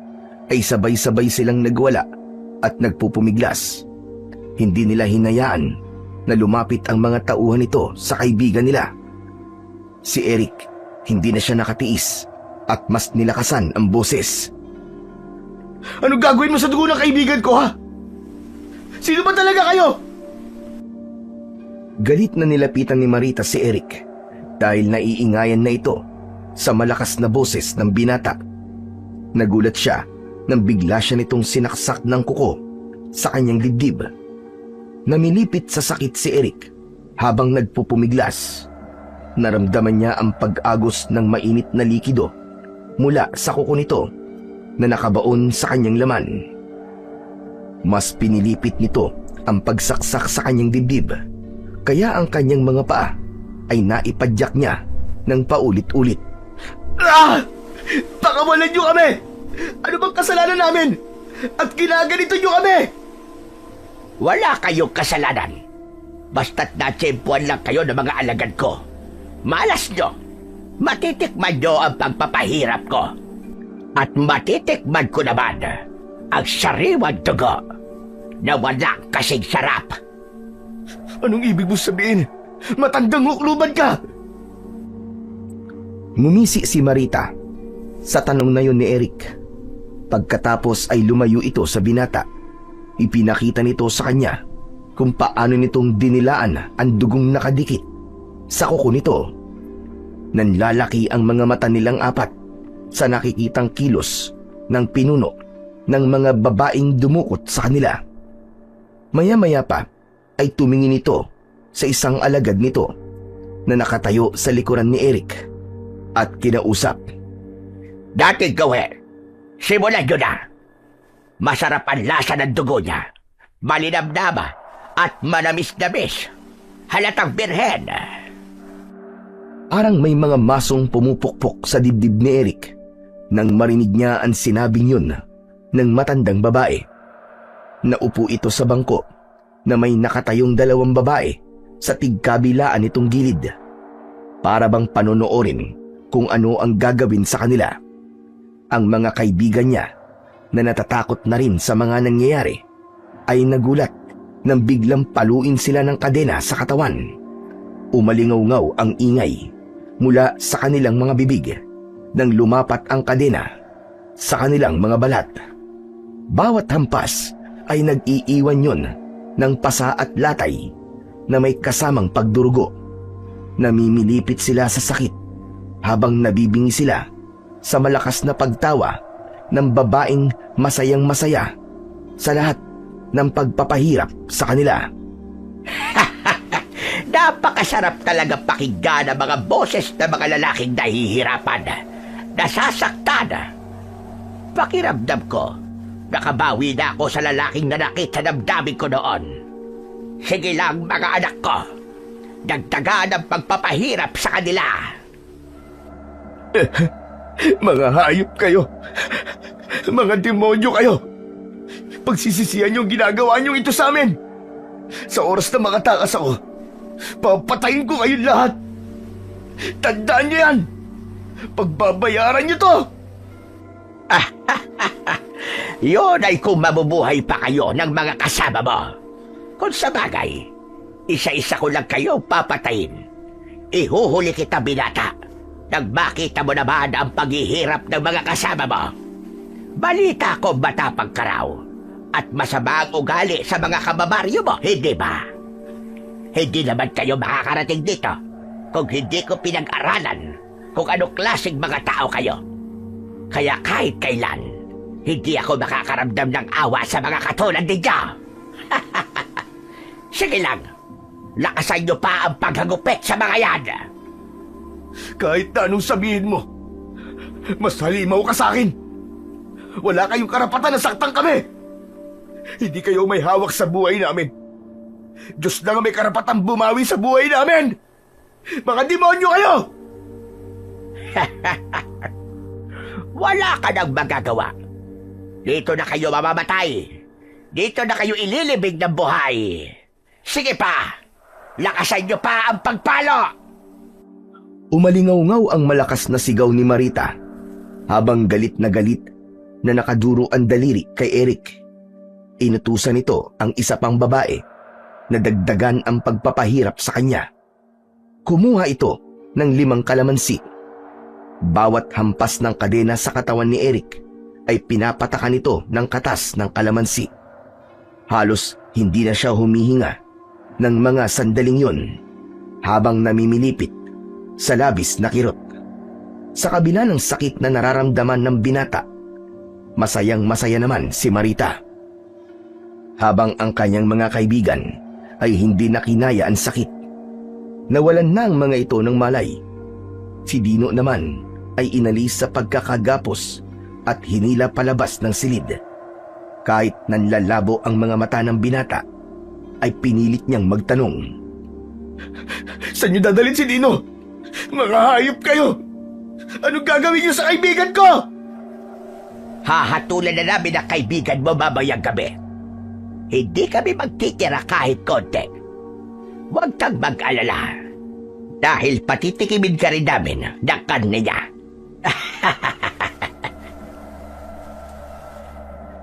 ay sabay-sabay silang nagwala at nagpupumiglas. Hindi nila hinayaan na lumapit ang mga tauhan nito sa kaibigan nila. Si Eric, hindi na siya nakatiis at mas nilakasan ang boses. Anong gagawin mo sa dugo ng kaibigan ko, ha? Sino ba talaga kayo? Galit na nilapitan ni Marita si Eric dahil naiingayan na ito sa malakas na boses ng binata. Nagulat siya nang bigla siya nitong sinaksak ng kuko sa kanyang dibdib. Namilipit sa sakit si Eric habang nagpupumiglas. Naramdaman niya ang pag-agos ng mainit na likido mula sa kuko nito na nakabaon sa kanyang laman. Mas pinilipit nito ang pagsaksak sa kanyang dibdib, kaya ang kanyang mga paa ay naipadyak niya ng paulit-ulit. Ah! Pakawalan niyo kami! Ano bang kasalanan namin? At ginaganito niyo kami! Wala kayong kasalanan. Basta't natsempuan lang kayo ng mga alagad ko. Malas nyo. Matitikman nyo ang pagpapahirap ko. At matitikman ko naman ang sariwang dugo na walang kasing sarap. Anong ibig mo sabihin? Matandang hukluban ka! Ngumisi si Marita sa tanong na yun ni Eric. Pagkatapos ay lumayo ito sa binata. Ipinakita nito sa kanya kung paano nitong dinilaan ang dugong nakadikit sa kuko nito. Nanlalaki ang mga mata nilang apat sa nakikitang kilos ng pinuno ng mga babaeng dumukot sa kanila. Maya-maya pa ay tumingin ito sa isang alagad nito na nakatayo sa likuran ni Eric at kinausap. Dating gawin, simulan nyo na. Masarap ang lasa ng dugo niya. Malinamnama at manamis-namis. Halatang birhen. Arang may mga masong pumupukpok sa dibdib ni Eric nang marinig niya ang sinabing yun ng matandang babae. Naupo ito sa bangko na may nakatayong dalawang babae sa tigkabilaan nitong gilid. Para bang panonoorin kung ano ang gagawin sa kanila. Ang mga kaibigan niya na natatakot na rin sa mga nangyayari ay nagulat nang biglang paluin sila ng kadena sa katawan. Umalingaw-ngaw ang ingay mula sa kanilang mga bibig nang lumapat ang kadena sa kanilang mga balat. Bawat hampas ay nag-iiwan yun ng pasa at latay na may kasamang pagdurugo. Namimilipit sila sa sakit habang nabibingi sila sa malakas na pagtawa ng babaeng masayang-masaya sa lahat ng pagpapahirap sa kanila. Napakasarap talaga pakinggan ang mga boses ng mga lalaking nahihirapan, nasasaktan. Pakiramdam ko, nakabawi na ako sa lalaking nanakit sa damdamin ko noon. Sige lang mga anak ko, dagdagan ang pagpapahirap sa kanila. Mga hayop kayo! Mga demonyo kayo! Pagsisisihan yung ginagawa niyong ito sa amin! Sa oras na makatakas ako, papatayin ko kayong lahat! Tandaan niyo yan! Pagbabayaran niyo to! Yun ay kung mabubuhay pa kayo ng mga kasama mo. Kung sa bagay, isa-isa ko lang kayo papatayin. Ihuhuli kita, binata, nang makita mo naman ang paghihirap ng mga kasama mo. Balita ko matapang ka raw at masama ang ugali sa mga kababaryo mo, hindi ba? Hindi naman kayo makakarating dito kung hindi ko pinag-aralan kung anong klaseng mga tao kayo. Kaya kahit kailan, hindi ako makakaramdam ng awa sa mga katulad ninyo. Sige lang, lakasan nyo pa ang paghagupit sa mga yan. Kahit na anong sabihin mo, mas halimaw ka sa akin. Wala kayong karapatan na saktan kami. Hindi kayo may hawak sa buhay namin. Diyos lang ang may karapatang bumawi sa buhay namin. Mga demonyo kayo! Wala ka nang magagawa. Dito na kayo mamamatay. Dito na kayo ililibig ng buhay. Sige pa, lakasan nyo pa ang pagpalo. Umalingaw-ngaw ang malakas na sigaw ni Marita habang galit na nakaduro ang daliri kay Eric. Inutusan nito ang isa pang babae na dagdagan ang pagpapahirap sa kanya. Kumuha ito ng 5 kalamansi. Bawat hampas ng kadena sa katawan ni Eric ay pinapatakan ito ng katas ng kalamansi. Halos hindi na siya humihinga ng mga sandaling yon habang namimilipit sa labis na kirot. Sa kabila ng sakit na nararamdaman ng binata, masayang-masaya naman si Marita. Habang ang kanyang mga kaibigan ay hindi na kinaya ang sakit. Nawalan na ang mga ito ng malay. Si Dino naman ay inalis sa pagkakagapos at hinila palabas ng silid. Kahit nanlalabo ang mga mata ng binata, ay pinilit niyang magtanong. Saan niyo dadalhin si Dino? Mga hayop kayo! Anong gagawin niyo sa kaibigan ko? Hahatulan na namin ang kaibigan mo mamayang gabi. Hindi kami magtitira kahit konti. Huwag kang mag-alala. Dahil patitikimin ka rin namin ng karne niya.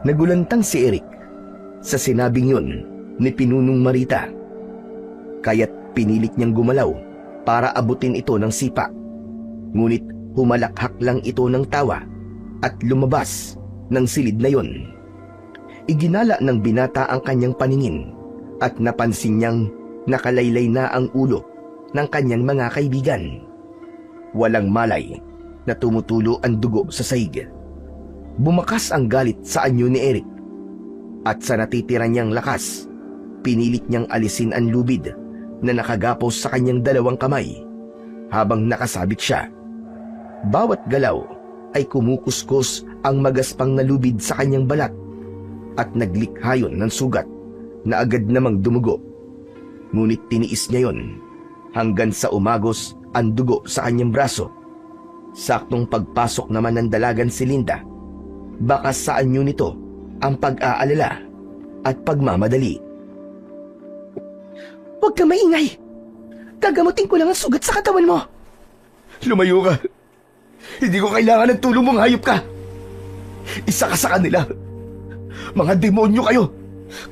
Nagulantang si Eric sa sinabing yun ni Pinunong Marita. Kaya't pinilit niyang gumalaw para abutin ito ng sipa. Ngunit humalakhak lang ito ng tawa at lumabas ng silid na yun. Iginala ng binata ang kanyang paningin at napansin niyang nakalaylay na ang ulo ng kanyang mga kaibigan. Walang malay na tumutulo ang dugo sa sahig. Bumakas ang galit sa anyo ni Eric at sa natitira niyang lakas, pinilit niyang alisin ang lubid na nakagapos sa kanyang 2 kamay habang nakasabit siya. Bawat galaw ay kumukuskus ang magaspang na lubid sa kanyang balat at naglikhayon ng sugat na agad namang dumugo. Ngunit tiniis niya yon hanggang sa umagos ang dugo sa kanyang braso. Saktong pagpasok naman ng dalagan si Linda, baka sa anyo nito ang pag-aalala at pagmamadali. Huwag kang maingay. Gagamutin ko lang ang sugat sa katawan mo. Lumayo ka. Hindi ko kailangan ng tulong mong hayop ka. Isa ka sa kanila. Mga demonyo kayo.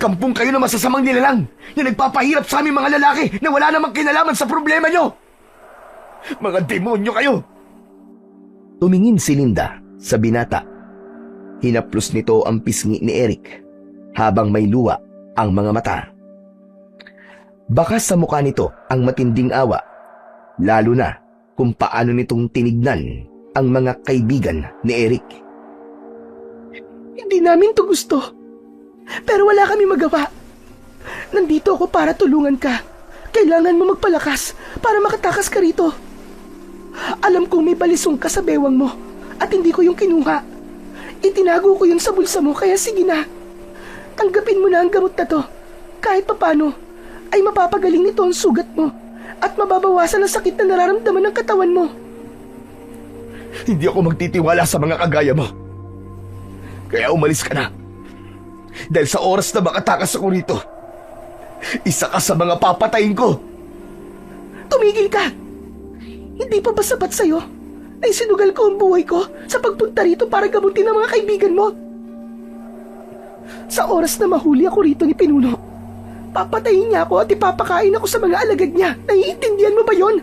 Kampong kayo na masasamang nilalang na nagpapahirap sa aming mga lalaki na wala namang kinalaman sa problema nyo. Mga demonyo kayo. Tumingin si Linda sa binata. Hinaplos nito ang pisngi ni Eric habang may luha ang mga mata. Baka sa mukha nito ang matinding awa, lalo na kung paano nitong tinignan ang mga kaibigan ni Eric. Hindi namin to gusto. Pero wala kami magawa. Nandito ako para tulungan ka. Kailangan mo magpalakas para makatakas ka rito. Alam kong may balisong ka sa bewang mo at hindi ko yung kinuha. Itinago ko yun sa bulsa mo kaya sige na. Tanggapin mo na ang gamot na to. Kahit papano ay mapapagaling nito ang sugat mo at mababawasan ang sakit na nararamdaman ng katawan mo. Hindi ako magtitiwala sa mga kagaya mo. Kaya umalis ka na. Dahil sa oras na makatakas ako rito, isa ka sa mga papatayin ko. Tumigil ka! Hindi pa ba sapat sa'yo na isinugal ko ang buhay ko sa pagpunta rito para gamutin ang mga kaibigan mo? Sa oras na mahuli ako rito ni Pinuno, papatayin niya ako at ipapakain ako sa mga alagad niya. Naiintindihan mo ba yon?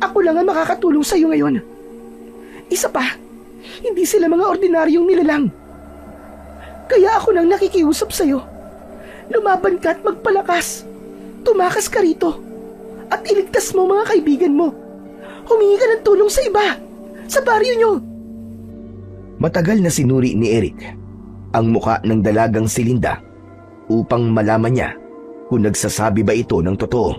Ako lang ang makakatulong sa'yo ngayon. Isa pa, hindi sila mga ordinaryong nilalang. Kaya ako nang nakikiusap sa'yo. Lumaban ka at magpalakas. Tumakas ka rito. At iligtas mo mga kaibigan mo. Humingi ka ng tulong sa iba. Sa baryo nyo. Matagal na sinuri ni Eric ang muka ng dalagang si Linda upang malaman niya kung nagsasabi ba ito ng totoo.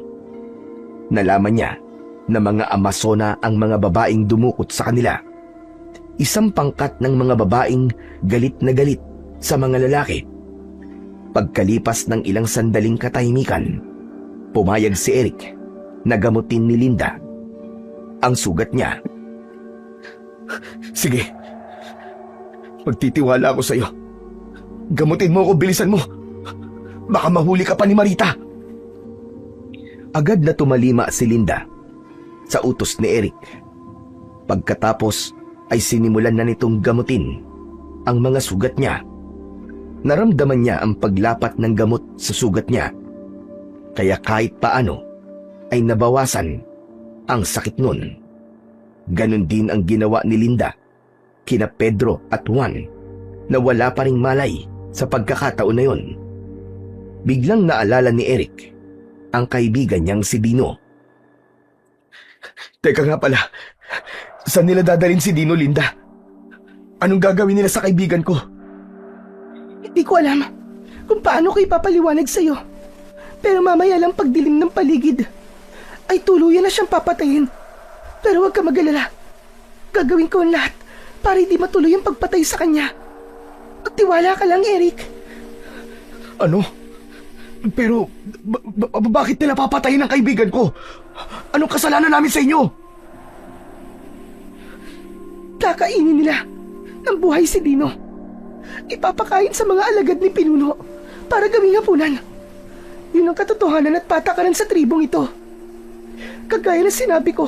Nalaman niya na mga Amazona ang mga babaeng dumukot sa kanila. Isang pangkat ng mga babaeng galit na galit sa mga lalaki. Pagkalipas ng ilang sandaling katahimikan, pumayag si Eric na gamutin ni Linda ang sugat niya. Sige. Magtitiwala ako sa'yo. Gamutin mo ako, bilisan mo. Baka mahuli ka pa ni Marita. Agad na tumalima si Linda sa utos ni Eric. Pagkatapos ay sinimulan na nitong gamutin ang mga sugat niya. Naramdaman niya ang paglapat ng gamot sa sugat niya. Kaya kahit paano ay nabawasan ang sakit nun. Ganon din ang ginawa ni Linda kina Pedro at Juan na wala pa ring malay sa pagkakataon na yun. Biglang naalala ni Eric ang kaibigan niyang si Dino. Teka nga pala, saan nila dadalhin si Dino, Linda? Anong gagawin nila sa kaibigan ko? Hindi ko alam kung paano ko ipapaliwanag sa'yo. Pero mamaya lang pagdilim ng paligid, ay tuluyan na siyang papatayin. Pero huwag ka mag-alala. Gagawin ko ang lahat para hindi matuloy ang pagpatay sa kanya. Magtiwala ka lang, Eric. Ano? Pero, bakit nila papatayin ang kaibigan ko? Anong kasalanan namin sa inyo? Kakainin nila ng buhay si Dino. Ipapakain sa mga alagad ni Pinuno para gawing hapunan. Yun ang katotohanan at patakaran sa tribong ito. Kagaya ng sinabi ko,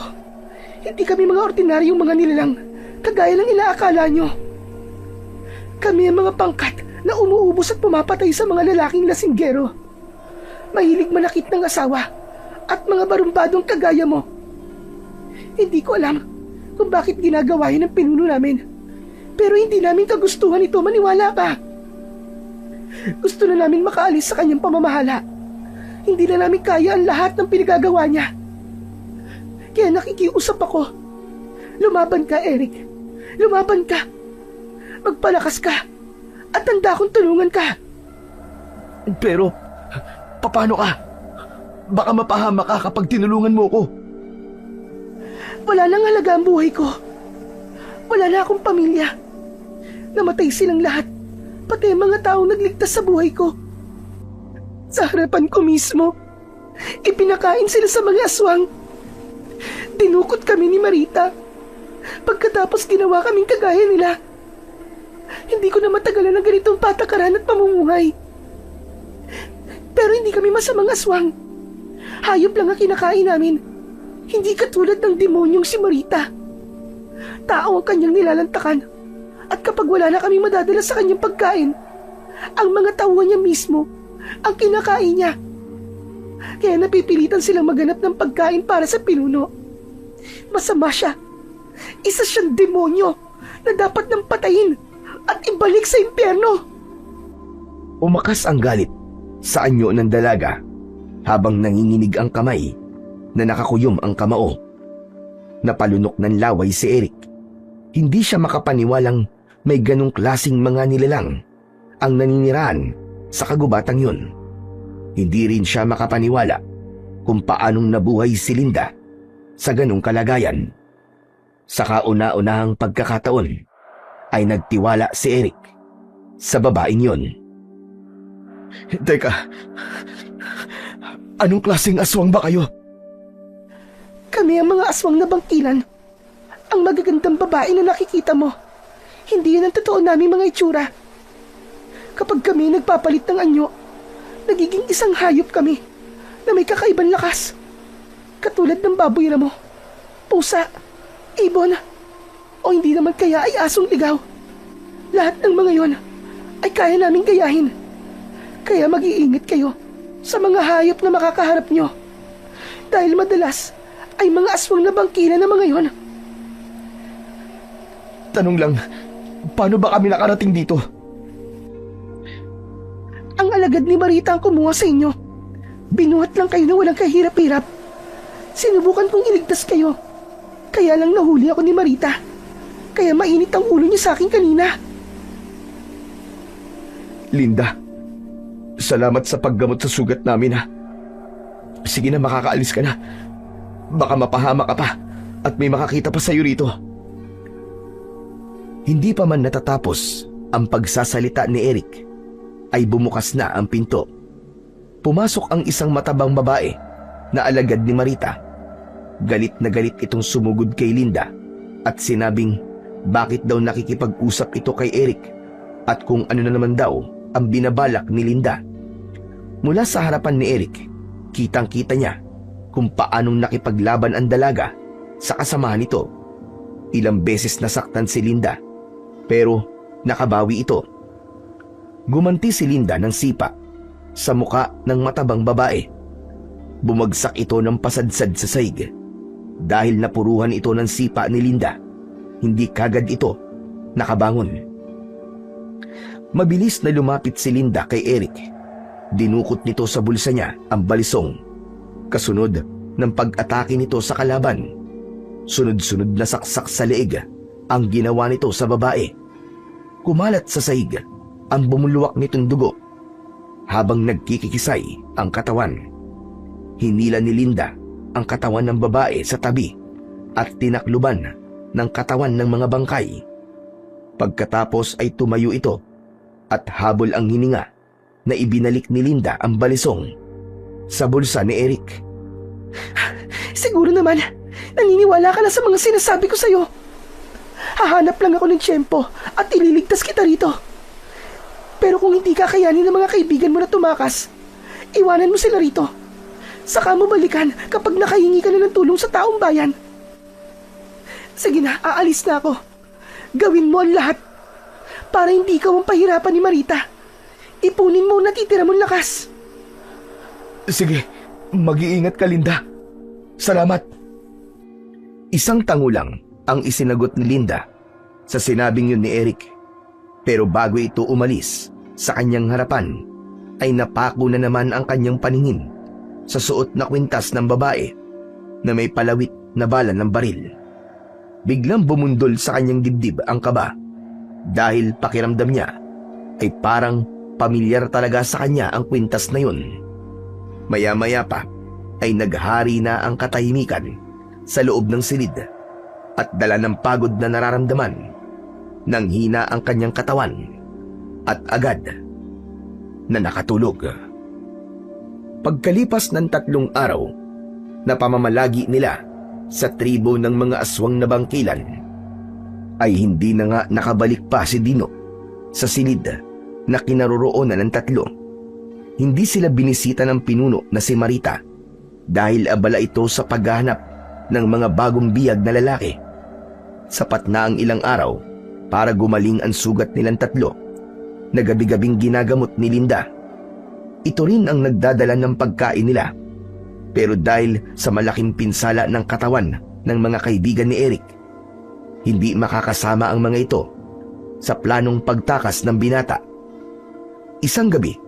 hindi kami mga ordinaryong mga nilalang, kagaya ng inaakala nyo. Kami ang mga pangkat na umuubos at pumapatay sa mga lalaking lasinggero. Mahilig manakit ng asawa at mga barumbadong kagaya mo. Hindi ko alam kung bakit ginagawa yun ng Pinuno namin. Pero hindi namin kagustuhan ito, maniwala ka. Gusto na namin makaalis sa kanyang pamamahala. Hindi na namin kaya ang lahat ng pinagagawa niya. Kaya nakikiusap ako. Lumaban ka, Eric. Lumaban ka. Magpalakas ka. At handa akong tulungan ka. Pero, paano ka? Baka mapahama ka kapag tinulungan mo ko. Wala nang halaga ang buhay ko. Wala na akong pamilya. Namatay silang lahat. Pati ang mga taong nagligtas sa buhay ko. Sa harapan ko mismo, ipinakain sila sa mga aswang. Dinukot kami ni Marita. Pagkatapos ginawa kaming kagaya nila. Hindi ko na matagalan ng ganitong patakaran at pamumuhay. Pero hindi kami masamang aswang. Hayop lang ang kinakain namin. Hindi katulad ng demonyong si Marita. Tao ang kanyang nilalantakan. At kapag wala na kami madadala sa kanyang pagkain, ang mga tauhan niya mismo ang kinakain niya. Kaya napipilitan silang maghanap ng pagkain para sa pinuno. Masama siya. Isa siyang demonyo na dapat nang patayin at ibalik sa impyerno. Umakas ang galit sa anyo ng dalaga habang nanginginig ang kamay na nakakuyom ang kamao. Napalunok ng laway si Eric. Hindi siya makapaniwalang may ganong klasing mga nilalang ang naninirahan sa kagubatang yun. Hindi rin siya makapaniwala kung paanong nabuhay si Linda sa ganong kalagayan. Sa kauna-unahang pagkakataon ay nagtiwala si Eric sa babaeng yun. Teka, anong klaseng aswang ba kayo? Kami ang mga aswang na bangkilan. Ang magagandang babae na nakikita mo. Hindi yan ang totoo naming mga itsura. Kapag kami nagpapalit ng anyo, nagiging isang hayop kami na may kakaibang lakas. Katulad ng baboy na mo, pusa, ibon, o hindi naman kaya ay asong ligaw. Lahat ng mga yon ay kaya naming gayahin. Kaya mag-iingat kayo sa mga hayop na makakaharap nyo. Dahil madalas ay mga aswang na bangkilan ng mga yon. Tanong lang, paano ba kami nakarating dito? Ang alagad ni Marita ang kumuha sa inyo. Binuhat lang kayo na walang kahirap-hirap. Sinubukan kong iligtas kayo. Kaya lang nahuli ako ni Marita. Kaya mainit ang ulo niya sa akin kanina. Linda, salamat sa paggamot sa sugat namin, ha. Sige na, makakaalis ka na. Baka mapahama ka pa at may makakita pa sa'yo rito. Hindi pa man natatapos ang pagsasalita ni Eric ay bumukas na ang pinto. Pumasok ang isang matabang babae na alagad ni Marita. Galit na galit itong sumugod kay Linda at sinabing bakit daw nakikipag-usap ito kay Eric at kung ano na naman daw ang binabalak ni Linda. Mula sa harapan ni Eric, kitang-kita niya kung paanong nakipaglaban ang dalaga sa kasamahan nito. Ilang beses nasaktan si Linda pero nakabawi ito. Gumanti si Linda ng sipa sa muka ng matabang babae. Bumagsak ito ng pasadsad sa saig. Dahil napuruhan ito ng sipa ni Linda, hindi kagad ito nakabangon. Mabilis na lumapit si Linda kay Eric. Dinukot nito sa bulsa niya ang balisong. Kasunod ng pag-atake nito sa kalaban. Sunod-sunod na saksak sa leeg ang ginawa nito sa babae. Kumalat sa saig ang bumuluwak nitong dugo habang nagkikikisay ang katawan. Hinila ni Linda ang katawan ng babae sa tabi at tinakluban ng katawan ng mga bangkay. Pagkatapos ay tumayo ito at habol ang hininga na ibinalik ni Linda ang balisong sa bulsa ni Eric. Siguro naman, naniniwala ka na sa mga sinasabi ko sa'yo. Hahanap lang ako ng tiyempo at ililigtas kita rito. Pero kung hindi kakayanin ng mga kaibigan mo na tumakas, iwanan mo sila rito. Saka mo balikan kapag nakahingi ka na ng tulong sa taong bayan. Sige na, aalis na ako. Gawin mo ang lahat para hindi ka ang pahirapan ni Marita. Ipunin mo ang natitira mong lakas. Sige, mag-iingat ka, Linda. Salamat. Isang tango lang ang isinagot ni Linda sa sinabing yun ni Eric. Pero bago ito umalis sa kanyang harapan, ay napako na naman ang kanyang paningin sa suot na kwintas ng babae na may palawit na bala ng baril. Biglang bumundol sa kanyang dibdib ang kaba dahil pakiramdam niya ay parang pamilyar talaga sa kanya ang kwintas na yun. Maya-maya pa ay naghari na ang katahimikan sa loob ng silid at dala ng pagod na nararamdaman. Nang hina ang kanyang katawan at agad na nakatulog. Pagkalipas ng 3 araw na pamamalagi nila sa tribo ng mga aswang na bangkilan, ay hindi na nga nakabalik pa si Dino sa silid na kinaroroonan ng 3. Hindi sila binisita ng pinuno na si Marita dahil abala ito sa paghahanap ng mga bagong biyag na lalaki. Sapat na ang ilang araw para gumaling ang sugat nilang tatlo na gabi-gabing ginagamot ni Linda. Ito rin ang nagdadala ng pagkain nila. Pero dahil sa malaking pinsala ng katawan ng mga kaibigan ni Eric, hindi makakasama ang mga ito sa planong pagtakas ng binata. Isang gabi,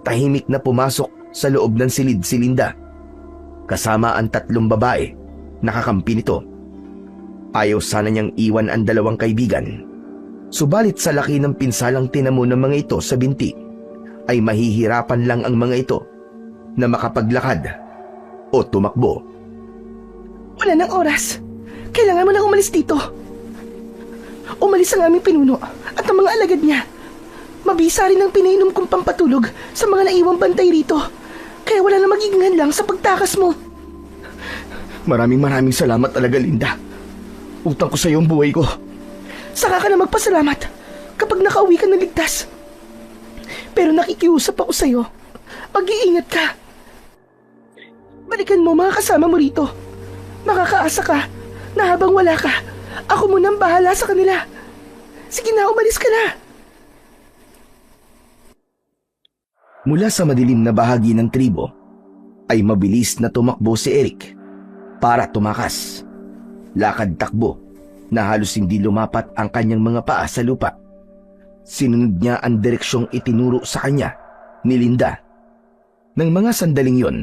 tahimik na pumasok sa loob ng silid si Linda, kasama ang tatlong babae na kakampi nito. Ayaw sana niyang iwan ang dalawang kaibigan. Subalit sa laki ng pinsalang tinamo ng mga ito sa binti, ay mahihirapan lang ang mga ito na makapaglakad o tumakbo. Wala nang oras. Kailangan mo nang umalis dito. Umalis ang aming pinuno at ang mga alagad niya. Mabisa rin ang pinainom kong pampatulog sa mga naiwang bantay rito. Kaya wala na magiging hadlang sa pagtakas mo. Maraming salamat talaga, Linda. Utang ko sa iyo ang buhay ko. Saka ka na magpasalamat kapag nakauwi ka ng ligtas. Pero nakikiusap ako sa'yo. Mag-iingat ka. Balikan mo mga kasama mo rito. Makakaasa ka na habang wala ka, ako munang bahala sa kanila. Sige na, umalis ka na. Mula sa madilim na bahagi ng tribo, ay mabilis na tumakbo si Eric para tumakas. Lakad-takbo na halos hindi lumapat ang kanyang mga paa sa lupa. Sinunod niya ang direksyong itinuro sa kanya ni Linda. Nang mga sandaling yon,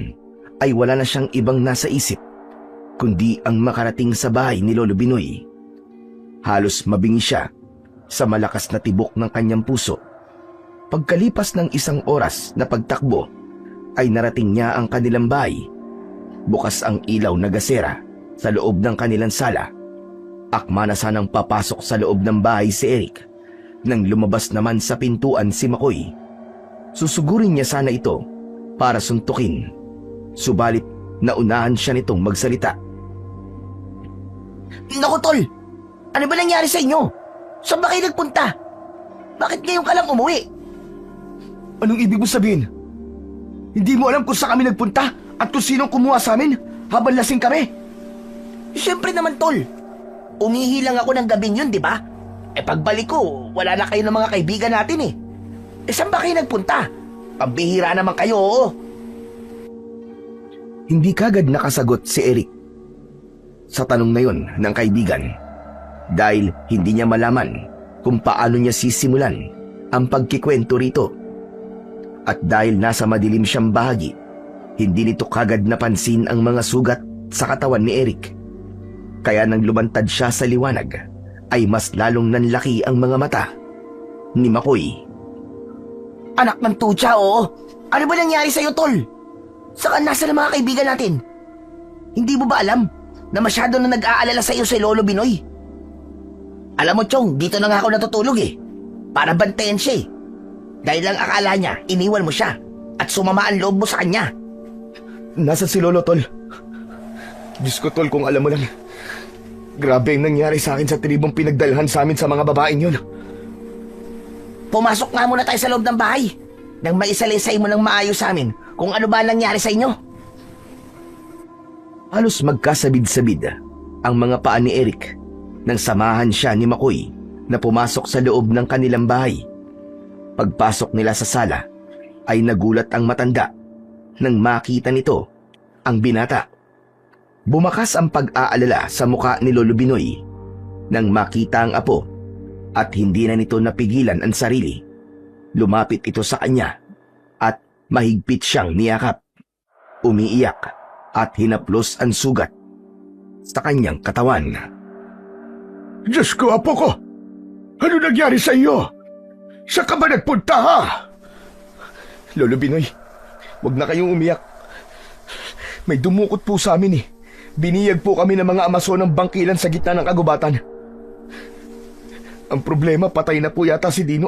ay wala na siyang ibang nasa isip, kundi ang makarating sa bahay ni Lolo Binoy. Halos mabingi siya sa malakas na tibok ng kanyang puso. Pagkalipas ng isang oras na pagtakbo, ay narating niya ang kanilang bahay. Bukas ang ilaw na gasera sa loob ng kanilang sala. Akma na sanang papasok sa loob ng bahay si Eric nang lumabas naman sa pintuan si Makoy. Susugurin niya sana ito para suntukin. Subalit naunahan siya nitong magsalita. Naku, Tol! Ano ba nangyari sa inyo? Saan ba kayo nagpunta? Bakit ngayon ka lang umuwi? Anong ibig mo sabihin? Hindi mo alam kung saan kami nagpunta at kung sinong kumuha sa amin habang lasing kami? Siyempre naman, Tol. Umihi lang ako ng gabing yun, di ba? Pagbalik ko, wala na kayo ng mga kaibigan natin eh. Saan ba kayo nagpunta? Pambihira naman kayo, oo. Hindi kagad nakasagot si Eric sa tanong na yon ng kaibigan dahil hindi niya malaman kung paano niya sisimulan ang pagkikwento rito. At dahil nasa madilim siyang bahagi, hindi nito kagad napansin ang mga sugat sa katawan ni Eric. Kaya nang lumantad siya sa liwanag, ay mas lalong nanlaki ang mga mata ni Makoy. Anak ng tutsa, oo. Ano ba nangyari sa'yo, Tol? Saka nasa ng mga kaibigan natin? Hindi mo ba alam na masyado na nag-aalala sa'yo si Lolo Binoy? Alam mo, Chong, dito na nga ako natutulog eh. Para bantayan siya eh. Dahil lang akala niya, iniwan mo siya at sumama ang loob mo sa kanya. Nasaan si Lolo, Tol? Diyos ko, Tol, kung alam mo lang. Grabe ang nangyari sa akin sa tribong pinagdalhan sa amin sa mga babaeng yun. Pumasok nga muna tayo sa loob ng bahay nang maisalaysay mo ng maayos sa amin kung ano ba nangyari sa inyo. Halos magkasabid-sabid ang mga paa ni Eric nang samahan siya ni Makoy na pumasok sa loob ng kanilang bahay. Pagpasok nila sa sala ay nagulat ang matanda nang makita nito ang binata. Bumakas ang pag-aalala sa muka ni Lolo Binoy nang makita ang apo at hindi na nito napigilan ang sarili. Lumapit ito sa kanya at mahigpit siyang niyakap. Umiiyak at hinaplos ang sugat sa kanyang katawan. Diyos ko, apo ko! Ano nangyari sa iyo? Saan ka ba nagpunta, ha? Lolo Binoy, wag na kayong umiyak. May dumukot po sa amin eh. Biniyag po kami ng mga amaso ng bangkilan sa gitna ng kagubatan. Ang problema, patay na po yata si Dino.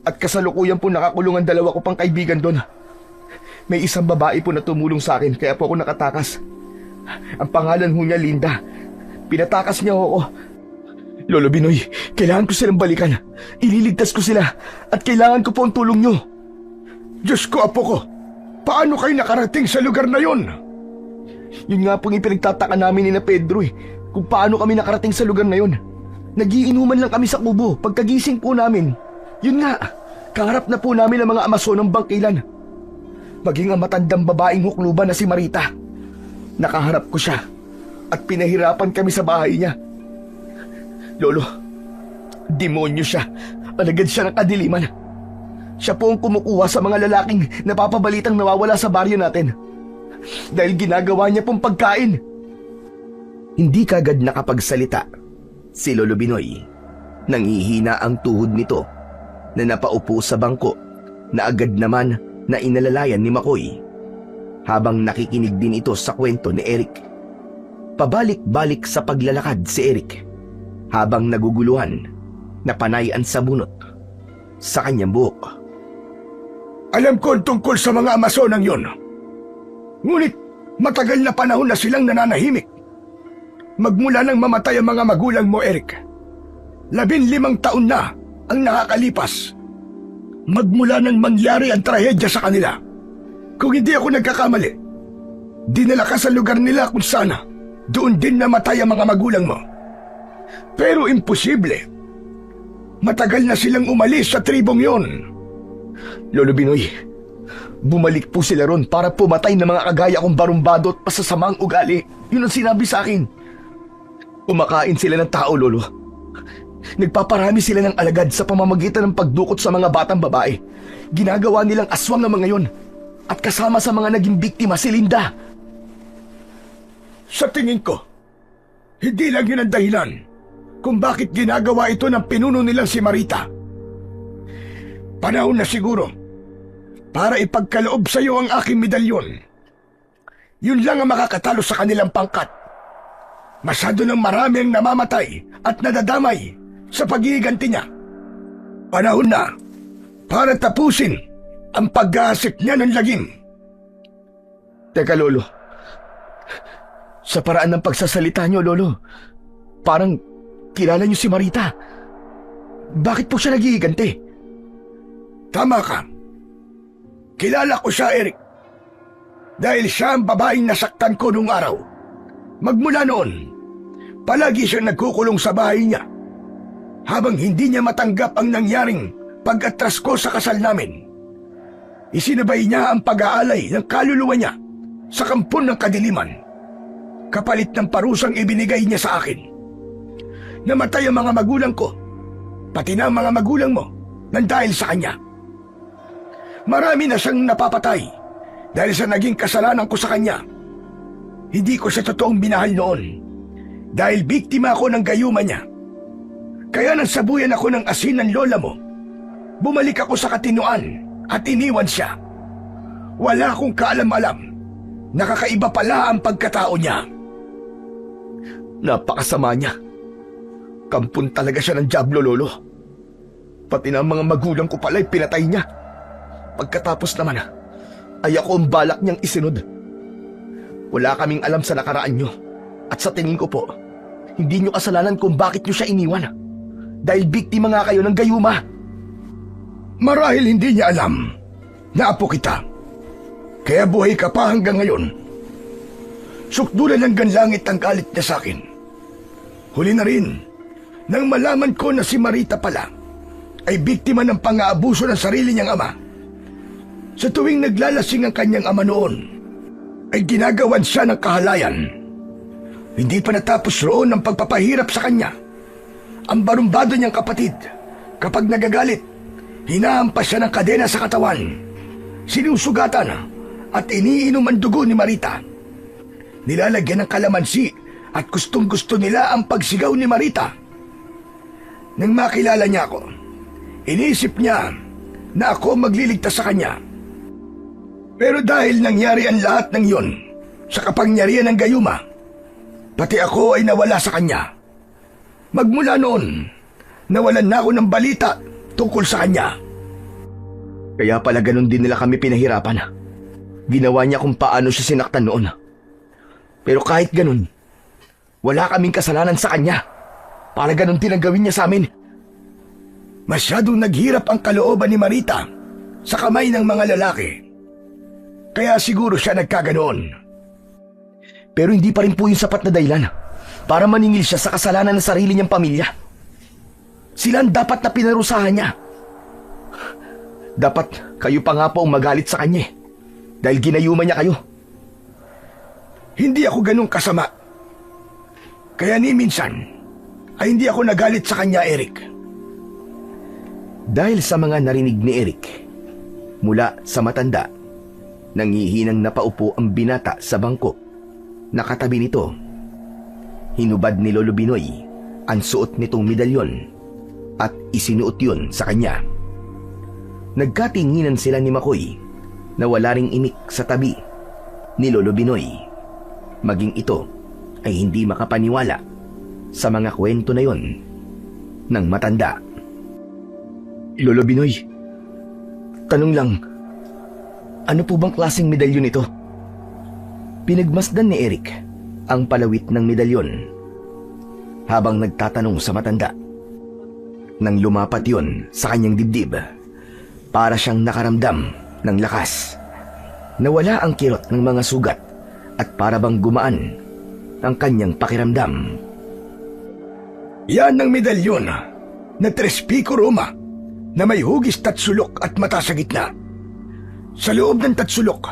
At kasalukuyan po nakakulong ang dalawa ko pang kaibigan doon. May isang babae po na tumulong sa akin kaya po ako nakatakas. Ang pangalan ho niya Linda. Pinatakas niya ako. Lolo Binoy, kailangan ko silang balikan. Ililigtas ko sila at kailangan ko po ang tulong niyo. Diyos ko, apo ko, paano kayo nakarating sa lugar na yon? Yun nga pong ipinagtataka namin ni na Pedro kung paano kami nakarating sa lugar na yun. Nagiinuman lang kami sa kubo pagkagising po namin. Yun nga, kaharap na po namin ang mga amaso ng bangkilan. Maging ang matandang babaeng hukluban na si Marita. Nakaharap ko siya at pinahirapan kami sa bahay niya. Lolo, demonyo siya. Alagad siya ng kadiliman. Siya po ang kumukuha sa mga lalaking napapabalitang nawawala sa baryo natin. Dahil ginagawa niya pong pagkain. Hindi kagad nakapagsalita si Lolo Binoy. Nangihina ang tuhod nito na napaupo sa bangko na agad naman na inalalayan ni Makoy habang nakikinig din ito sa kwento ni Eric. Pabalik-balik sa paglalakad si Eric habang naguguluhan na panay ang sabunot sa kanyang buhok. Alam ko ang tungkol sa mga Amazonang yon. Ngunit matagal na panahon na silang nananahimik. Magmula nang mamatay ang mga magulang mo, Eric. 15 taon na ang nakakalipas. Magmula nang mangyari ang trahedya sa kanila. Kung hindi ako nagkakamali, dinala ka sa lugar nila kung sana doon din namatay ang mga magulang mo. Pero imposible. Matagal na silang umalis sa tribong yon. Lolo Binoy, bumalik po sila ron para pumatay ng mga kagaya kong barumbado at masasamang ugali. Yun ang sinabi sa akin. Kumakain sila ng tao, Lolo. Nagpaparami sila ng alagad sa pamamagitan ng pagdukot sa mga batang babae. Ginagawa nilang aswang ang mga yon. At kasama sa mga naging biktima si Linda. Sa tingin ko, hindi lang yun ang dahilan kung bakit ginagawa ito ng pinuno nilang si Marita. Panahon na siguro para ipagkaloob sa iyo ang aking medalyon. Yun lang ang makakatalo sa kanilang pangkat. Masyado ng marami ang namamatay at nadadamay sa paghihiganti niya. Panahon na para tapusin ang pag-aasik niya ng lagim. Teka, Lolo. Sa paraan ng pagsasalita niyo, Lolo, parang kilala niyo si Marita. Bakit po siya naghihiganti? Tama ka. Kilala ko siya, Eric. Dahil siya ang babaeng nasaktan ko nung araw. Magmula noon, palagi siyang nagkukulong sa bahay niya habang hindi niya matanggap ang nangyaring pag-atras ko sa kasal namin. Isinabay niya ang pag-aalay ng kaluluwa niya sa kampon ng kadiliman, kapalit ng parusang ibinigay niya sa akin. Namatay ang mga magulang ko, pati na ang mga magulang mo, nang dahil sa kanya. Marami na siyang napapatay dahil sa naging kasalanan ko sa kanya. Hindi ko siya totoong binahal noon dahil biktima ako ng gayuma niya. Kaya nang sabuyan ako ng asin ng lola mo, bumalik ako sa katinuan at iniwan siya. Wala akong kaalam-alam. Nakakaiba pala ang pagkatao niya. Napakasama niya. Kampon talaga siya ng dyablo, Lolo. Pati na ang mga magulang ko pala'y pinatay niya. Pagkatapos naman, ay ako ang balak niyang isinod. Wala kaming alam sa nakaraan niyo. At sa tingin ko po, hindi niyo kasalanan kung bakit niyo siya iniwan. Dahil biktima nga kayo ng gayuma. Marahil hindi niya alam na apo kita. Kaya buhay ka pa hanggang ngayon. Sukdulan ng ganlangit ang galit niya sa akin. Huli na rin, nang malaman ko na si Marita pala ay biktima ng pang-aabuso ng sarili niyang ama. Sa tuwing naglalasing ang kanyang ama noon, ay ginagawan siya ng kahalayan. Hindi pa natapos roon ang pagpapahirap sa kanya. Ang barumbado niyang kapatid, kapag nagagalit, hinahampas siya ng kadena sa katawan, sinusugatan at iniinom ang dugo ni Marita. Nilalagyan ng kalamansi at gustong-gusto nila ang pagsigaw ni Marita. Nang makilala niya ako, inisip niya na ako magliligtas sa kanya. Pero dahil nangyari ang lahat ng iyon sa kapangyarihan ng gayuma, pati ako ay nawala sa kanya. Magmula noon, nawalan na ako ng balita tungkol sa kanya. Kaya pala ganun din nila kami pinahirapan. Ginawa niya kung paano siya sinaktan noon. Pero kahit ganun, wala kaming kasalanan sa kanya. Para ganun din ang gawin niya sa amin. Masyadong naghirap ang kalooban ni Marita sa kamay ng mga lalaki. Kaya siguro siya nagkaganoon. Pero hindi pa rin po yung sapat na dahilan para maningil siya sa kasalanan ng sarili niyang pamilya. Sila ang dapat na pinarusahan niya. Dapat kayo pa nga po ang magalit sa kanya dahil ginayuman niya kayo. Hindi ako ganun kasama. Kaya ni minsan ay hindi ako nagalit sa kanya, Eric. Dahil sa mga narinig ni Eric, mula sa matanda, nangihinang napaupo ang binata sa bangko. Nakatabi nito. Hinubad ni Lolo Binoy ang suot nitong medalyon at isinuot yun sa kanya. Nagkatinginan sila ni Makoy na wala ring imik sa tabi ni Lolo Binoy. Maging ito ay hindi makapaniwala sa mga kwento na yon ng matanda. Lolo Binoy, tanong lang, ano po bang klaseng medalyon ito? Pinagmasdan ni Eric ang palawit ng medalyon habang nagtatanong sa matanda. Nang lumapat yon sa kanyang dibdib, para siyang nakaramdam ng lakas. Nawala ang kirot ng mga sugat at para bang gumaan ang kanyang pakiramdam. Yan ang medalyon na Tres Pico Roma na may hugis tatsulok at mata sa gitna. Sa loob ng tatsulok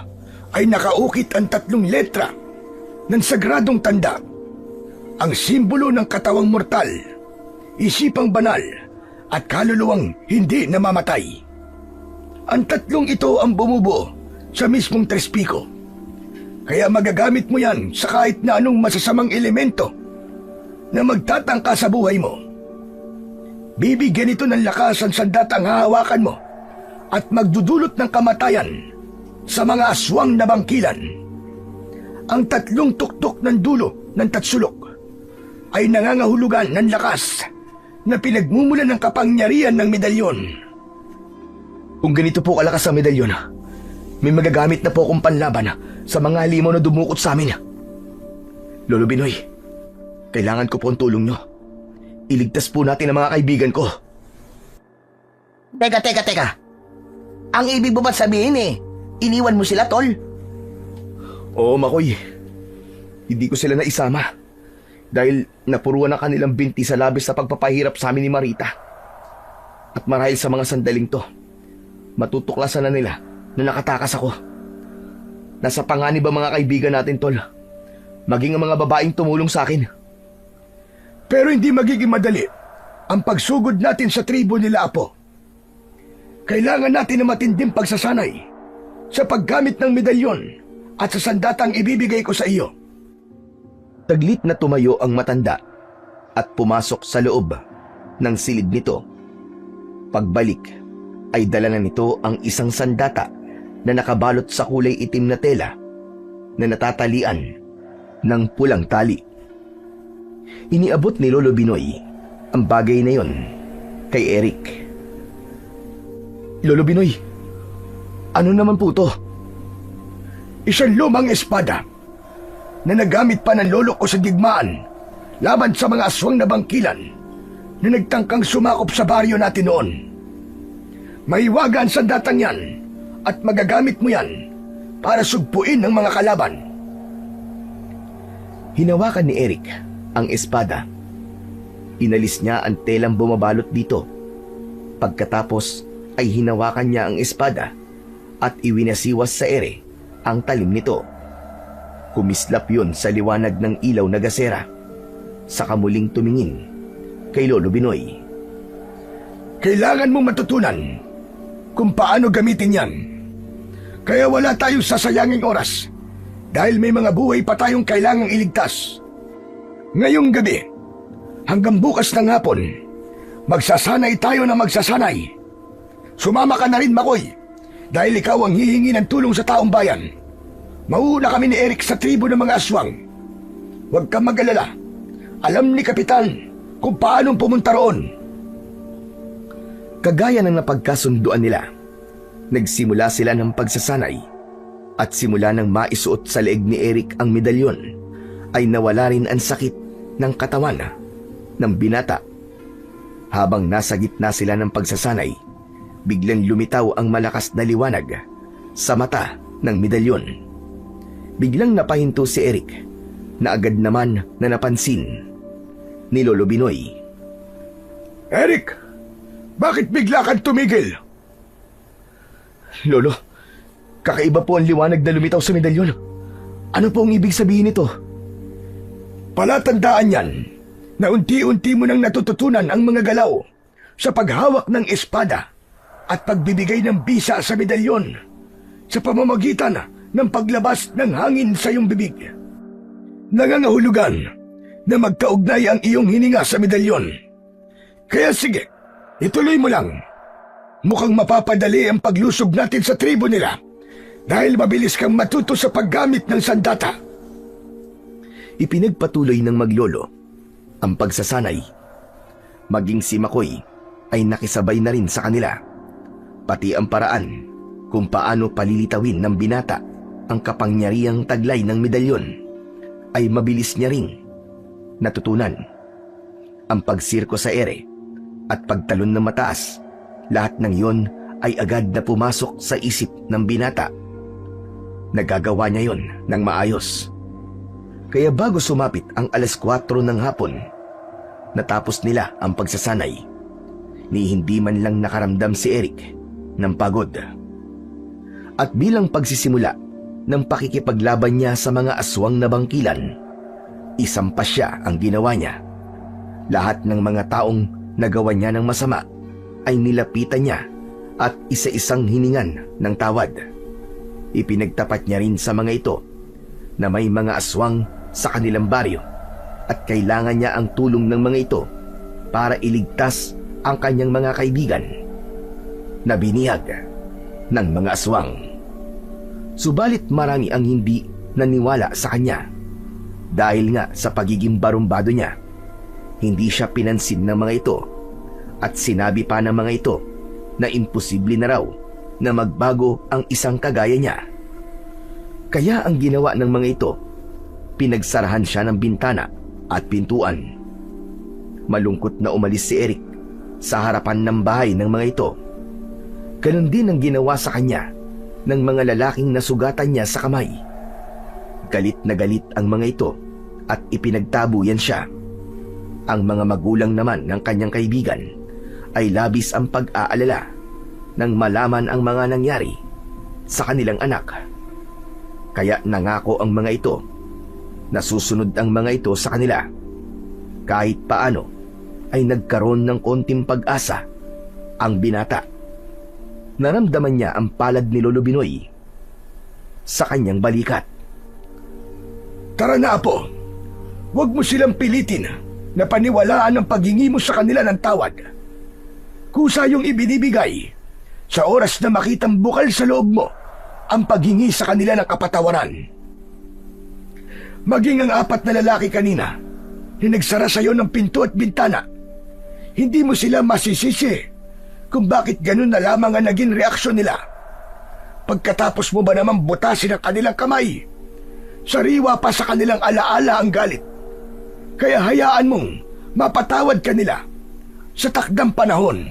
ay nakaukit ang 3 letra ng sagradong tanda, ang simbolo ng katawang mortal, isipang banal at kaluluwang hindi namamatay. Ang 3 ito ang bumubuo sa mismong Tres Pico. Kaya magagamit mo yan sa kahit na anong masasamang elemento na magtatangka sa buhay mo. Bibigyan ito ng lakas ang sandatang hahawakan mo at magdudulot ng kamatayan sa mga aswang na bangkilan. Ang 3 tuktok ng dulo ng tatsulok ay nangangahulugan ng lakas na pinagmumulan ng kapangyarihan ng medalyon. Kung ganito po kalakas ang medalyon, may magagamit na po akong panlaban sa mga halimaw na dumukot sa amin. Lolo Binoy, kailangan ko po ang tulong nyo. Iligtas po natin ang mga kaibigan ko. Teka. Ang ibig mo ba sabihin iniwan mo sila, tol? Oo, Makoy. Hindi ko sila naisama dahil napuruan ang kanilang binti sa labis sa pagpapahirap sa amin ni Marita. At marahil sa mga sandaling to, matutuklasan na nila na nakatakas ako. Nasa panganib ang mga kaibigan natin, tol. Maging ang mga babaeng tumulong sa akin. Pero hindi magiging madali ang pagsugod natin sa tribo nila, Apo. Kailangan natin ng matinding pagsasanay sa paggamit ng medalyon at sa sandatang ibibigay ko sa iyo. Taglit na tumayo ang matanda at pumasok sa loob ng silid nito. Pagbalik ay dala na nito ang isang sandata na nakabalot sa kulay itim na tela na natatalian ng pulang tali. Iniabot ni Lolo Binoy ang bagay na yon kay Eric. Lolo Binoy, ano naman po to? Isang lumang espada na nagamit pa ng lolo ko sa digmaan laban sa mga aswang na bangkilan na nagtangkang sumakop sa baryo natin noon. Maiwaga ang sandatang yan at magagamit mo yan para sugpuin ng mga kalaban. Hinawakan ni Eric ang espada. Inalis niya ang telang bumabalot dito. Pagkatapos ay hinawakan niya ang espada at iwinasiwas sa ere ang talim nito. Kumislap yun sa liwanag ng ilaw na gasera. Saka muling tumingin kay Lolo Binoy. Kailangan mong matutunan kung paano gamitin yan. Kaya wala tayong sasayanging oras dahil may mga buhay pa tayong kailangang iligtas. Ngayong gabi, hanggang bukas ng hapon, magsasanay tayo na magsasanay. Sumama ka na rin, Makoy, dahil ikaw ang hihingi ng tulong sa taong bayan. Mauuna kami ni Eric sa tribo ng mga aswang. Huwag kang mag-alala. Alam ni Kapitan kung paano pumunta roon. Kagaya ng napagkasunduan nila, nagsimula sila ng pagsasanay at simula ng maisuot sa leeg ni Eric ang medalyon, ay nawala rin ang sakit ng katawan ng binata. Habang nasa gitna sila ng pagsasanay, biglang lumitaw ang malakas na liwanag sa mata ng medalyon. Biglang napahinto si Eric na agad naman na napansin ni Lolo Binoy. Eric, bakit bigla kang tumigil? Lolo, kakaiba po ang liwanag na lumitaw sa medalyon. Ano po ang ibig sabihin nito? Palatandaan yan na unti-unti mo nang natututunan ang mga galaw sa paghawak ng espada at pagbibigay ng bisa sa medalyon sa pamamagitan ng paglabas ng hangin sa iyong bibig. Nangangahulugan na magkaugnay ang iyong hininga sa medalyon. Kaya sige, ituloy mo lang. Mukhang mapapadali ang paglusog natin sa tribo nila dahil mabilis kang matuto sa paggamit ng sandata. Ipinagpatuloy ng maglolo ang pagsasanay. Maging si Makoy ay nakisabay na rin sa kanila. Pati ang paraan kung paano palilitawin ng binata ang kapangyarihang taglay ng medalyon ay mabilis niya ring natutunan. Ang pagsirko sa ere at pagtalon ng mataas, lahat ng yon ay agad na pumasok sa isip ng binata. Nagagawa niya yon ng maayos. Kaya bago sumapit ang 4:00 ng hapon, natapos nila ang pagsasanay. Ni hindi man lang nakaramdam si Eric ng pagod. At bilang pagsisimula ng pakikipaglaban niya sa mga aswang na bangkilan, isang pasya ang ginawa niya. Lahat ng mga taong nagawa niya ng masama ay nilapitan niya at isa-isang hiningan ng tawad. Ipinagtapat niya rin sa mga ito na may mga aswang sa kanilang baryo at kailangan niya ang tulong ng mga ito para iligtas ang kanyang mga kaibigan na binihag ng mga aswang. Subalit marami ang hindi naniwala sa kanya dahil nga sa pagiging barumbado niya. Hindi siya pinansin ng mga ito at sinabi pa ng mga ito na imposible na raw na magbago ang isang kagaya niya. Kaya ang ginawa ng mga ito, pinagsarahan siya ng bintana at pintuan. Malungkot na umalis si Eric sa harapan ng bahay ng mga ito. Ganon din ang ginawa sa kanya ng mga lalaking nasugatan niya sa kamay. Galit na galit ang mga ito at ipinagtabuyan siya. Ang mga magulang naman ng kanyang kaibigan ay labis ang pag-aalala nang malaman ang mga nangyari sa kanilang anak. Kaya nangako ang mga ito na susunod ang mga ito sa kanila. Kahit paano ay nagkaroon ng konting pag-asa ang binata. Naramdaman niya ang palad ni Lolo Binoy sa kanyang balikat. Tara na, Apo. Huwag mo silang pilitin na paniwalaan ang paghingi mo sa kanila ng tawad. Kusa yung ibinibigay sa oras na makitang bukal sa loob mo ang paghingi sa kanila ng kapatawaran. Maging ang 4 na lalaki kanina na nagsara sa iyo ng pinto at bintana, hindi mo sila masisisi kung bakit ganun na lamang ang naging reaksyon nila. Pagkatapos mo ba naman butasin ang kanilang kamay, sariwa pa sa kanilang alaala ang galit. Kaya hayaan mong mapatawad ka nila sa takdang panahon.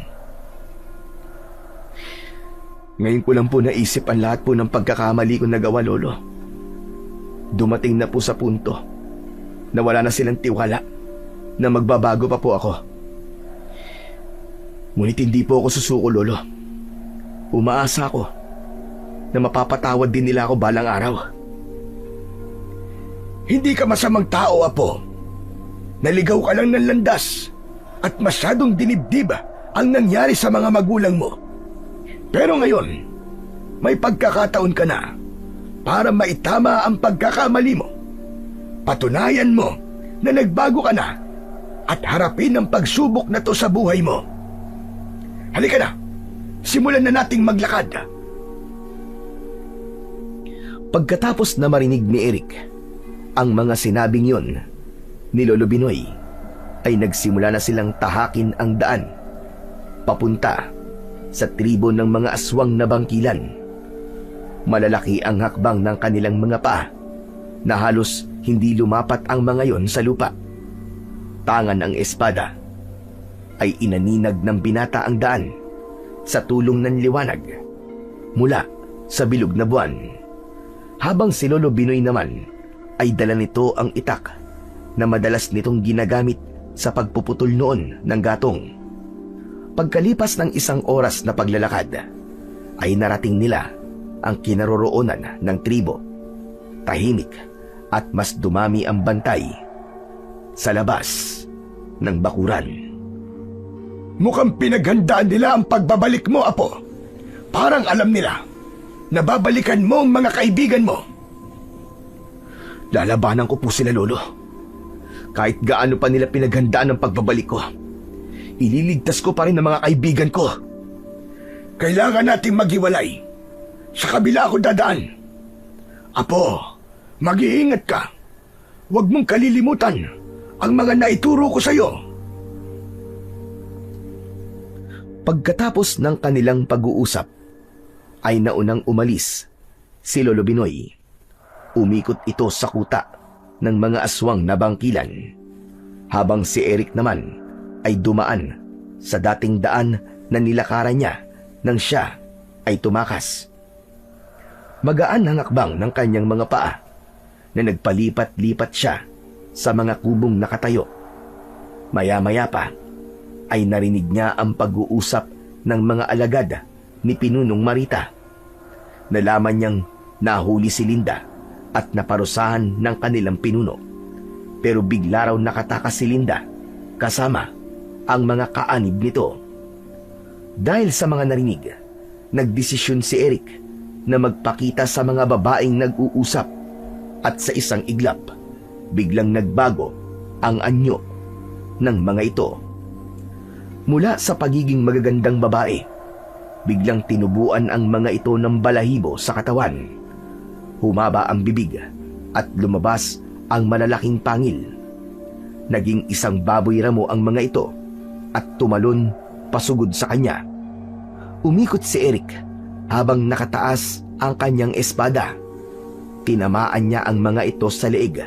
Ngayon ko lang po naisip ang lahat po ng pagkakamali ko nagawa, Lolo. Dumating na po sa punto na wala na silang tiwala na magbabago pa po ako. Ngunit hindi po ako susuko, Lolo. Umaasa ako na mapapatawad din nila ako balang araw. Hindi ka masamang tao, Apo. Naligaw ka lang ng landas at masyadong dinibdib ang nangyari sa mga magulang mo. Pero ngayon, may pagkakataon ka na para maitama ang pagkakamali mo. Patunayan mo na nagbago ka na at harapin ang pagsubok na to sa buhay mo. Halika na, simulan na nating maglakad. Pagkatapos na marinig ni Eric ang mga sinabing yon ni Lolo Binoy, ay nagsimula na silang tahakin ang daan papunta sa tribo ng mga aswang na bangkilan. Malalaki ang hakbang ng kanilang mga paa na halos hindi lumapat ang mga yon sa lupa. Tangan ang espada ay inaninag ng binata ang daan sa tulong ng liwanag mula sa bilog na buwan. Habang si Lolo Binoy naman ay dala nito ang itak na madalas nitong ginagamit sa pagpuputol noon ng gatong. Pagkalipas ng 1 oras na paglalakad, ay narating nila ang kinaroroonan ng tribo. Tahimik at mas dumami ang bantay sa labas ng bakuran. Mukhang pinaghandaan nila ang pagbabalik mo, Apo. Parang alam nila na babalikan mo ang mga kaibigan mo. Lalabanan ko po sila, Lolo. Kahit gaano pa nila pinaghandaan ang pagbabalik ko, ililigtas ko pa rin ang mga kaibigan ko. Kailangan nating maghiwalay. Sa kabila ako dadaan. Apo, mag-iingat ka. Huwag mong kalilimutan ang mga naituro ko sa'yo. Pagkatapos ng kanilang pag-uusap, ay naunang umalis si Lolo Binoy. Umikot ito sa kuta ng mga aswang na bangkilan, habang si Eric naman ay dumaan sa dating daan na nilakaran niya nang siya ay tumakas. Magaan ang hakbang ng kanyang mga paa na nagpalipat-lipat siya sa mga kubong nakatayo. Maya-maya pa ay narinig niya ang pag-uusap ng mga alagad ni Pinunong Marita. Nalaman niyang nahuli si Linda at naparusahan ng kanilang pinuno. Pero bigla raw nakatakas si Linda kasama ang mga kaanib nito. Dahil sa mga narinig, nagdesisyon si Eric na magpakita sa mga babaeng nag-uusap, at sa isang iglap, biglang nagbago ang anyo ng mga ito. Mula sa pagiging magagandang babae, biglang tinubuan ang mga ito ng balahibo sa katawan. Humaba ang bibig at lumabas ang malalaking pangil. Naging isang baboy ramo ang mga ito at tumalon pasugod sa kanya. Umikot si Eric habang nakataas ang kanyang espada. Tinamaan niya ang mga ito sa leeg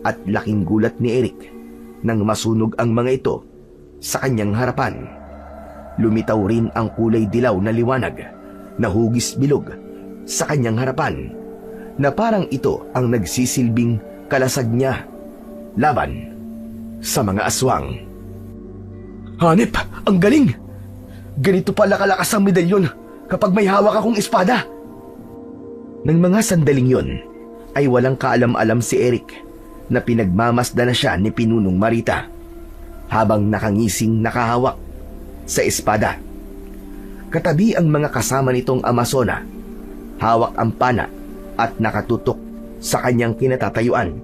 at laking gulat ni Eric nang masunog ang mga ito sa kanyang harapan. Lumitaw rin ang kulay dilaw na liwanag na hugis bilog sa kanyang harapan, na parang ito ang nagsisilbing kalasag niya laban sa mga aswang. Hanep, ang galing! Ganito pala kalakas ang medalyon kapag may hawak akong espada. Nang mga sandaling yon, ay walang kaalam-alam si Eric na pinagmamasdan na siya ni Pinunong Marita habang nakangising nakahawak sa espada. Katabi ang mga kasama nitong Amazona, hawak ang pana at nakatutok sa kanyang kinatatayuan.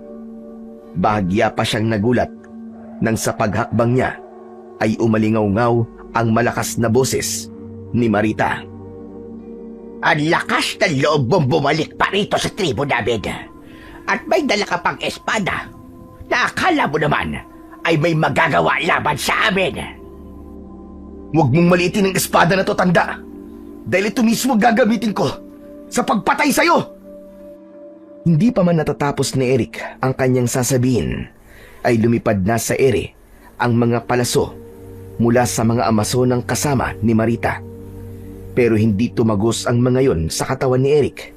Bahagya pa siyang nagulat nang sa paghakbang niya ay umalingaw-ngaw ang malakas na boses ni Marita. Ang lakas ng loob mong bumalik pa rito sa tribo namin. At may dala ka pang espada na akala mo naman ay may magagawa laban sa amin. Huwag mong maliitin ang espada na to, tanda. Dahil ito mismo gagamitin ko sa pagpatay sa'yo. Hindi pa man natatapos ni Eric ang kanyang sasabihin, ay lumipad na sa ere ang mga palaso mula sa mga Amazonang kasama ni Marita. Pero hindi tumagos ang mga yon sa katawan ni Eric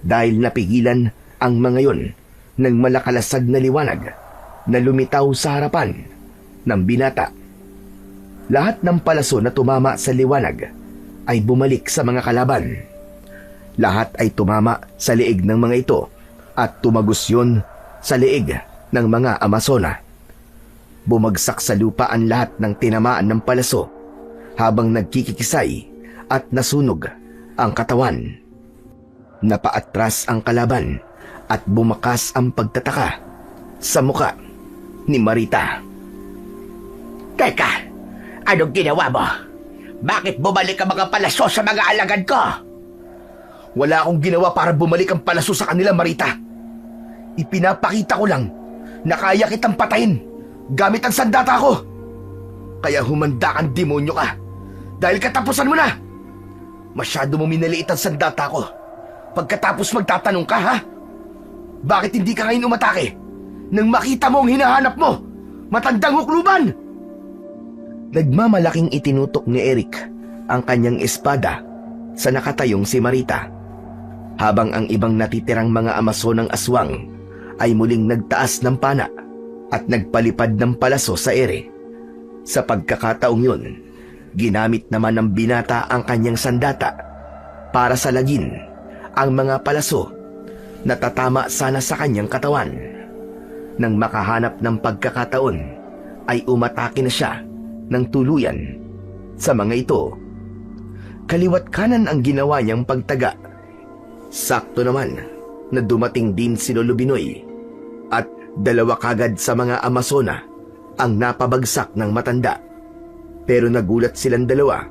dahil napigilan ang mga yon ng malakalasag na liwanag na lumitaw sa harapan ng binata. Lahat ng palaso na tumama sa liwanag ay bumalik sa mga kalaban. Lahat ay tumama sa leeg ng mga ito at tumagos yon sa leeg ng mga Amazona. Bumagsak sa lupa ang lahat ng tinamaan ng palaso habang nagkikikisay at nasunog ang katawan. Napaatras ang kalaban at bumakas ang pagtataka sa muka ni Marita. Teka, anong ginawa mo? Bakit bumalik ang mga palaso sa mga alagad ko? Wala akong ginawa para bumalik ang palaso sa kanila, Marita. Ipinapakita ko lang na kaya kitang patayin gamit ang sandata ko. Kaya humanda kang demonyo ka dahil katapusan mo na. Masyado mo minaliit ang sandata ko. Pagkatapos magtatanong ka, ha? Bakit hindi ka ngayon umatake nang makita mo ang hinahanap mo? Matandang hukluban! Nagmamalaking itinutok ni Eric ang kanyang espada sa nakatayong si Marita, habang ang ibang natitirang mga Amazonang aswang ay muling nagtaas ng pana at nagpalipad ng palaso sa ere. Sa pagkakataong yun, ginamit naman ng binata ang kanyang sandata para salagin ang mga palaso na tatama sana sa kanyang katawan. Nang makahanap ng pagkakataon, ay umatake na siya ng tuluyan sa mga ito. Kaliwat kanan ang ginawa niyang pagtaga. Sakto naman na dumating din si Lolo Binoy at dalawa kagad sa mga Amazona ang napabagsak ng matanda. Pero nagulat silang dalawa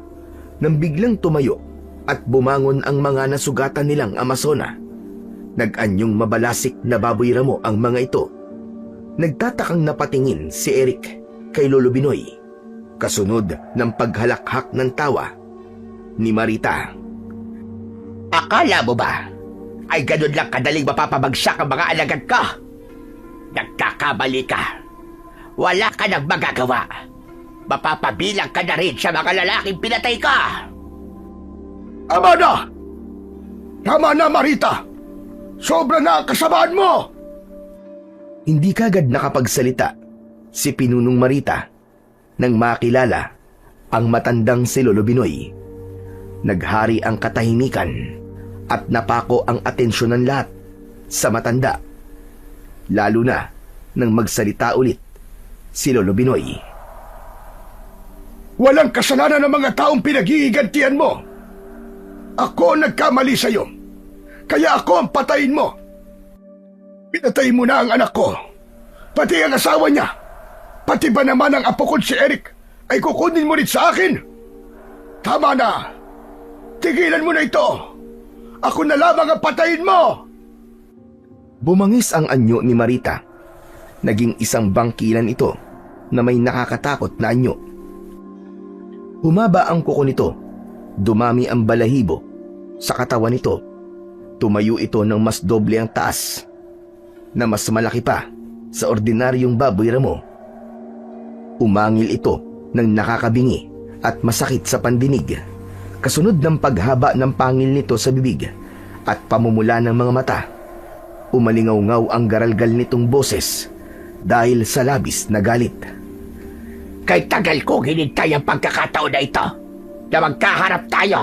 nang biglang tumayo at bumangon ang mga nasugatan nilang Amazona. Nag-anyong mabalasik na baboy ramo ang mga ito. Nagtatakang napatingin si Eric kay Lolo Binoy, kasunod ng paghalakhak ng tawa ni Marita. Akala mo ba ay ganun lang kadaling mapapabagsak ang mga alagad ka? Nagkakamali ka. Wala ka nang magagawa. Mapapabilang ka na rin sa mga lalaking pinatay ka. Tama na! Tama na, Marita! Sobra na ang kasamaan mo! Hindi kagad nakapagsalita si Pinunong Marita nang makilala ang matandang si Lolo Binoy. Naghari ang katahimikan at napako ang atensyon ng lahat sa matanda. Lalo na nang magsalita ulit si Lolo Binoy. Walang kasalanan ng mga taong pinag-iigantihan mo. Ako ang nagkamali sa'yo. Kaya ako ang patayin mo. Pinatay mo na ang anak ko. Pati ang asawa niya. Pati ba naman ang apo ko si Eric ay kukunin mo rin sa akin? Tama na. Tigilan mo na ito. Ako na lamang ang patayin mo. Bumangis ang anyo ni Marita. Naging isang bangkilan ito na may nakakatakot na anyo. Humaba ang kuko nito. Dumami ang balahibo sa katawan nito. Tumayo ito ng mas doble ang taas, na mas malaki pa sa ordinaryong baboy ramo. Umangil ito ng nakakabingi at masakit sa pandinig, kasunod ng paghaba ng pangil nito sa bibig at pamumula ng mga mata. Umalingaw-ngaw ang garalgal nitong boses dahil sa labis na galit. Kay tagal kong hinintay ang pagkakataon na ito na magkaharap tayo.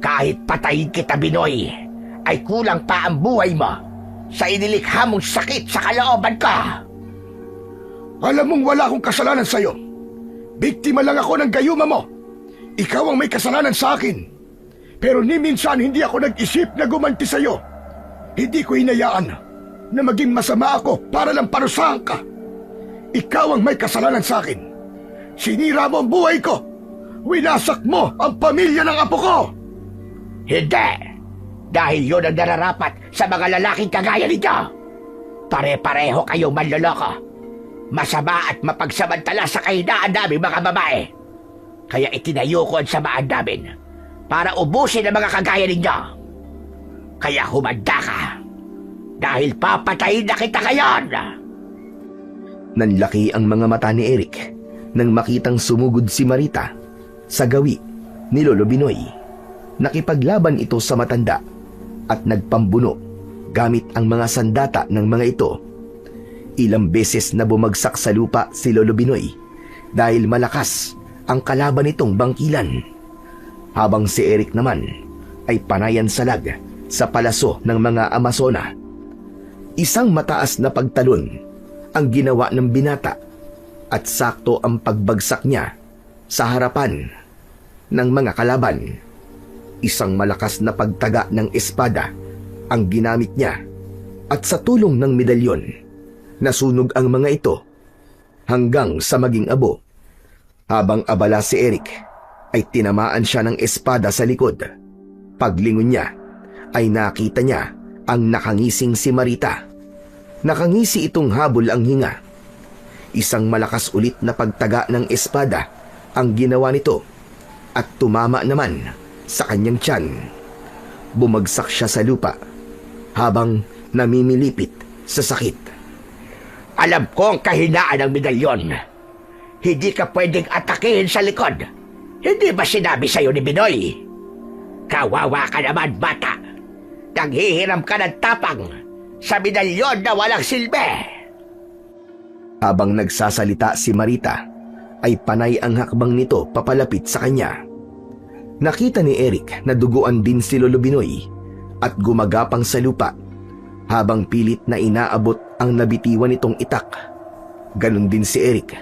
Kahit patayin kita, Binoy, ay kulang pa ang buhay mo sa inilikha mong sakit sa kalooban ka. Alam mong wala akong kasalanan sa'yo. Biktima lang ako ng gayuma mo. Ikaw ang may kasalanan sa akin. Pero ni minsan hindi ako nag-isip na gumanti sa'yo. Hindi ko hinayaan na maging masama ako para lang parusahan ka. Ikaw ang may kasalanan sa akin. Sinira mo ang buhay ko. Winasak mo ang pamilya ng apo ko. Hindi. Dahil yun ang nararapat sa mga lalaking kagaya ninyo. Pare-pareho kayong manloloko. Masama at mapagsamantala sa kahinaan namin mga babae. Kaya itinayo ko ang samaan namin para ubusin ang mga kagaya ninyo. Kaya humanda ka. Dahil papatayin na kita ngayon. Nanlaki ang mga mata ni Eric nang makitang sumugod si Marita sa gawi ni Lolo Binoy. Nakipaglaban ito sa matanda at nagpambuno gamit ang mga sandata ng mga ito. Ilang beses na bumagsak sa lupa si Lolo Binoy dahil malakas ang kalaban nitong bangkilan. Habang si Eric naman ay panayan salag sa palaso ng mga Amazona. Isang mataas na pagtalon ang ginawa ng binata at sakto ang pagbagsak niya sa harapan ng mga kalaban. Isang malakas na pagtaga ng espada ang ginamit niya at sa tulong ng medalyon, nasunog ang mga ito hanggang sa maging abo. Habang abala si Eric, ay tinamaan siya ng espada sa likod. Paglingon niya, ay nakita niya ang nakangising si Marita. Nakangisi itong habol ang hinga. Isang malakas ulit na pagtaga ng espada ang ginawa nito at tumama naman sa kanyang tiyan. Bumagsak siya sa lupa habang namimilipit sa sakit. Alam ko ang kahinaan ng medalyon. Hindi ka pwedeng atakihin sa likod. Hindi ba sinabi sa'yo ni Binoy? Kawawa ka naman, bata. Nanghihiram ka ng tapang sa medalyon na walang silbi. Habang nagsasalita si Marita, ay panay ang hakbang nito papalapit sa kanya. Nakita ni Eric na duguan din si Lolo Binoy at gumagapang sa lupa habang pilit na inaabot ang nabitiwan nitong itak. Ganon din si Eric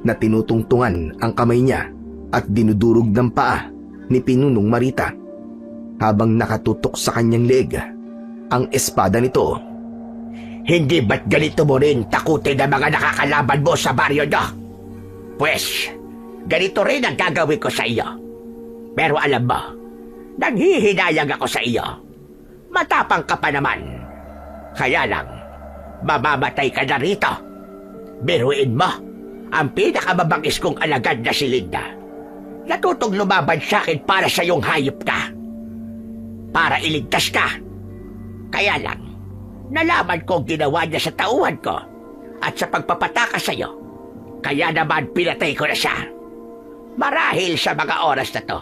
na tinutungtungan ang kamay niya at dinudurog ng paa ni Pinunong Marita habang nakatutok sa kanyang leeg ang espada nito. Hindi ba't ganito mo rin takutin ang mga nakakalaban mo sa baryo nyo? Pwes, ganito rin ang gagawin ko sa iyo. Pero alam mo, nanghihinayang ako sa iyo. Matapang ka pa naman. Kaya lang, mamamatay ka na rito. Biruin mo, ang pinakamabangis kong alagad na si Linda. Natutong lumaban sa akin para sa iyong hayop ka. Para iligtas ka. Kaya lang, nalaman ko ang ginawa niya sa tauhan ko at sa pagpapataka sa iyo. Kaya naman pinatay ko na siya. Marahil sa mga oras na to,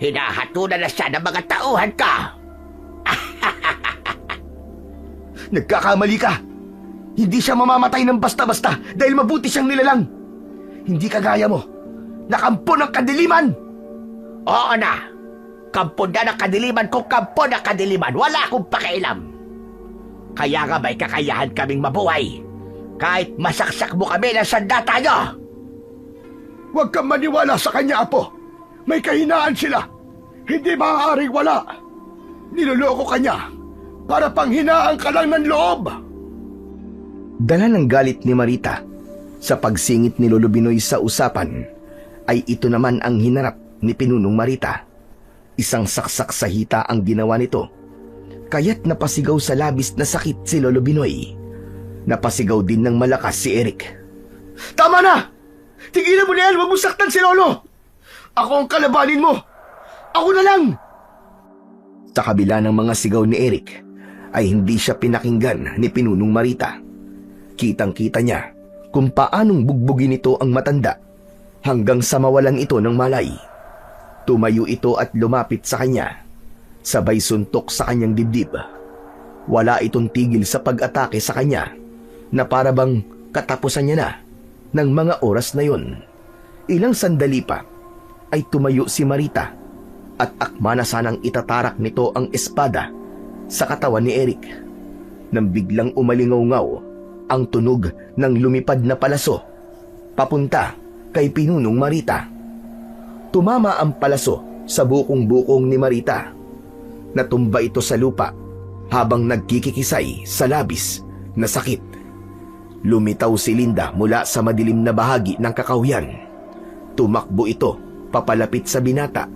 hinahatulan na siya ng mga tauhan ka. Nagkakamali ka! Hindi siya mamamatay ng basta-basta dahil mabuti siyang nilalang. Hindi kagaya mo, nakampo ng kadiliman! Oo na, kampo na ng kadiliman kung kampo ng kadiliman. Wala akong pakialam. Kaya nga may kakayahan kaming mabuhay. Kahit masaksak mo kami ng sandata nyo. Huwag kang maniwala sa kanya, Apo. May kahinaan sila. Hindi maaaring wala. Niloloko ka niya para panghinaan ka lang ng loob. Dala ng galit ni Marita sa pagsingit ni Lolo Binoy sa usapan, ay ito naman ang hinarap ni Pinunong Marita. Isang saksak sa hita ang ginawa nito, kaya't napasigaw sa labis na sakit si Lolo Binoy. Napasigaw din ng malakas si Eric. Tama na! Tigilan mo na yan! Huwag mo saktan si Lolo! Ako ang kalabanin mo! Ako na lang! Sa kabila ng mga sigaw ni Eric, ay hindi siya pinakinggan ni Pinunong Marita. Kitang-kita niya kung paanong bugbugin ito ang matanda hanggang sa mawalan ito ng malay. Tumayo ito at lumapit sa kanya. Sabay suntok sa kanyang dibdib. Wala itong tigil sa pag-atake sa kanya na para bang katapusan niya na ng mga oras na yon. Ilang sandali pa ay tumayo si Marita at akma na sanang itatarak nito ang espada sa katawan ni Eric nang biglang umalingaw-ngaw ang tunog ng lumipad na palaso papunta kay Pinunong Marita. Tumama ang palaso sa bukong-bukong ni Marita. Natumba ito sa lupa habang nagkikikisay sa labis na sakit. Lumitaw si Linda mula sa madilim na bahagi ng kakawyan. Tumakbo ito papalapit sa binata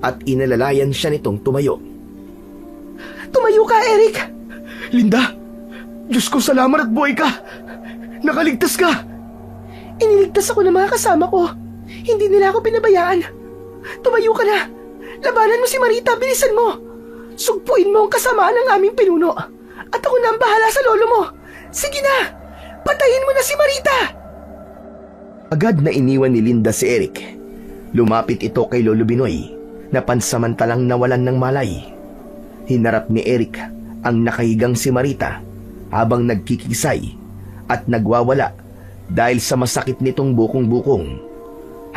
at inalalayan siya nitong tumayo. Tumayo ka, Eric! Linda! Diyos ko, salamat at buhay ka! Nakaligtas ka! Iniligtas ako ng mga kasama ko. Hindi nila ako pinabayaan. Tumayo ka na! Labanan mo si Marita, bilisan mo! Sugpuin mo ang kasamaan ng aming pinuno. At ako na ang bahala sa lolo mo. Sige na! Patayin mo na si Marita! Agad na iniwan ni Linda si Eric. Lumapit ito kay Lolo Binoy na pansamantalang nawalan ng malay. Hinarap ni Eric ang nakahigang si Marita habang nagkikisay at nagwawala dahil sa masakit nitong bukong-bukong,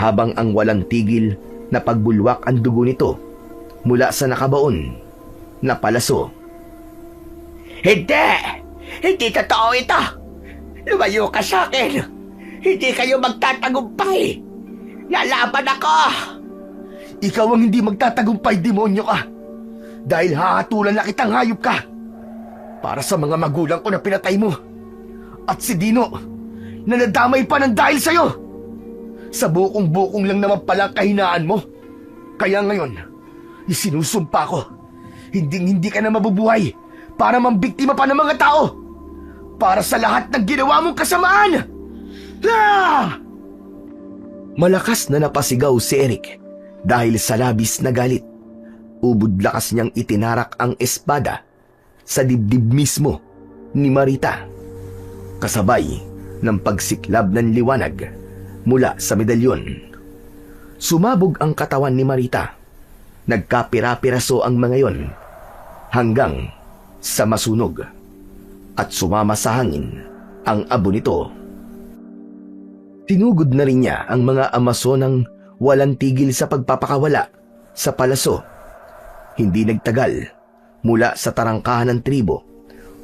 habang ang walang tigil na pagbulwak ang dugo nito mula sa nakabaon na palaso. Hindi! Hindi totoo ito! Lumayo ka sa akin! Hindi kayo magtatagumpay! Lalaban ako! Ikaw ang hindi magtatagumpay, demonyo ka! Dahil hahatulan na kitang hayop ka! Para sa mga magulang ko na pinatay mo! At si Dino, na nadamay pa ng dahil sa'yo! Sa bukong-bukong lang naman pala ang kahinaan mo. Kaya ngayon, isinusumpa ko, hindi ka na mabubuhay para mambiktima pa ng mga tao! Para sa lahat ng ginawa mong kasamaan! Ah! Malakas na napasigaw si Eric dahil sa labis na galit. Ubod lakas niyang itinarak ang espada sa dibdib mismo ni Marita, kasabay ng pagsiklab ng liwanag mula sa medalyon. Sumabog ang katawan ni Marita. Nagkapira-piraso ang mga yon hanggang sa masunog at sumama sa hangin ang abo nito. Tinugod na rin niya ang mga Amazonang walang tigil sa pagpapakawala sa palaso. Hindi nagtagal, mula sa tarangkahan ng tribo,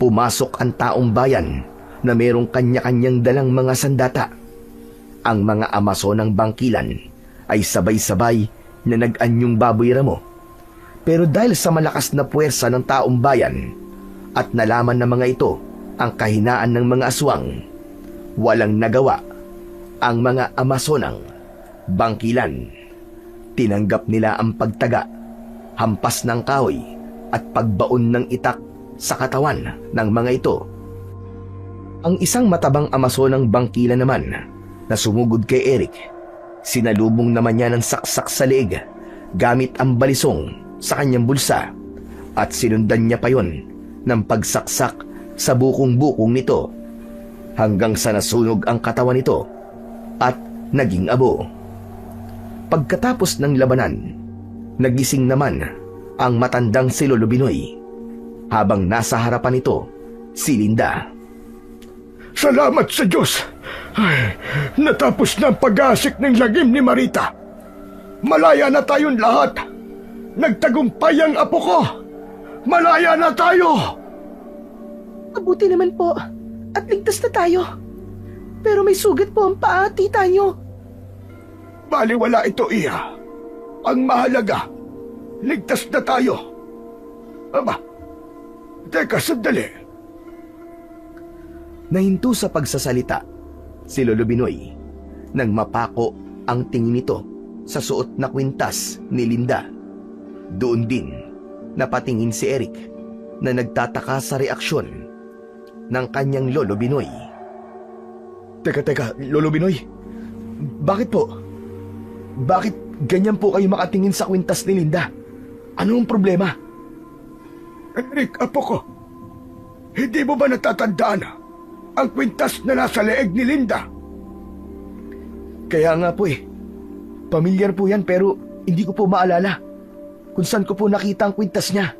pumasok ang taong bayan na merong kanya-kanyang dalang mga sandata. Ang mga Amazonang bangkilan ay sabay-sabay na nag-anyong baboy ramo. Pero dahil sa malakas na puwersa ng taong bayan at nalaman ng mga ito ang kahinaan ng mga aswang, walang nagawa ang mga Amazonang bangkilan. Tinanggap nila ang pagtaga, hampas ng kahoy at pagbaon ng itak sa katawan ng mga ito. Ang isang matabang Amazonang bangkilan naman na sumugod kay Eric, sinalubong naman niya ng saksak sa leeg gamit ang balisong sa kanyang bulsa at sinundan niya pa yon ng pagsaksak sa bukong-bukong nito hanggang sa nasunog ang katawan nito at naging abo. Pagkatapos ng labanan, nagising naman ang matandang si Lolo Binoy habang nasa harapan nito si Linda. Salamat sa Diyos! Ay, natapos na ang pag-aasik ng lagim ni Marita. Malaya na tayong lahat. Nagtagumpay ang apo ko. Malaya na tayo! Mabuti naman po at ligtas na tayo. Pero may sugat po ang paa, tita nyo. Baliwala ito, Iya. Ang mahalaga, ligtas na tayo. Aba, teka sandali. Nahinto sa pagsasalita si Lolo Binoy nang mapako ang tingin nito sa suot na kwintas ni Linda. Doon din napatingin si Eric na nagtataka sa reaksyon ng kanyang Lolo Binoy. Teka, Lolo Binoy. Bakit po? Bakit ganyan po kayo makatingin sa kwintas ni Linda? Ano ang problema? Eric, apo ko, hindi mo ba natatandaan ang kwintas na nasa leeg ni Linda? Kaya nga po Pamilyar po yan pero hindi ko po maalala kung saan ko po nakita ang kwintas niya.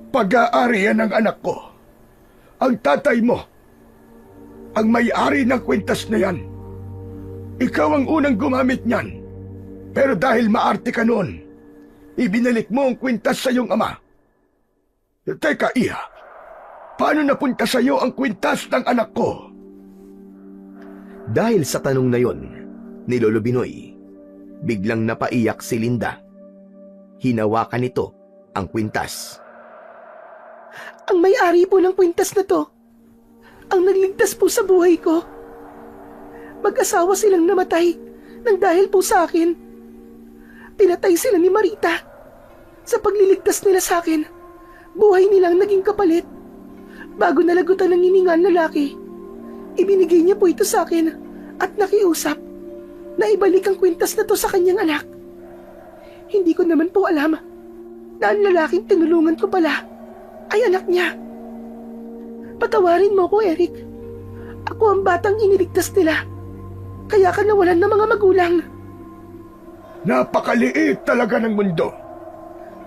Pag-aari yan ng anak ko. Ang tatay mo, ang may-ari ng kwintas na yan. Ikaw ang unang gumamit niyan. Pero dahil maarte ka noon, ibinalik mo ang kwintas sa iyong ama. Teka, Iya, paano napunta sa iyo ang kwintas ng anak ko? Dahil sa tanong na yon ni Lolo Binoy, biglang napaiyak si Linda. Hinawakan nito ang kwintas. Ang may-ari po ng kwintas na to, ang nagligtas po sa buhay ko. Mag-asawa silang namatay nang dahil po sa akin. Pinatay sila ni Marita. Sa pagliligtas nila sa akin, buhay nilang naging kapalit. Bago nalagutan ng hininga ng lalaki, ibinigay niya po ito sa akin at nakiusap na ibalik ang kwintas na to sa kanyang anak. Hindi ko naman po alam na ang lalaking tinulungan ko pala ay anak niya. Patawarin mo ko, Eric. Ako ang batang iniligtas nila. Kaya ka nawalan ng mga magulang. Napakaliit talaga ng mundo.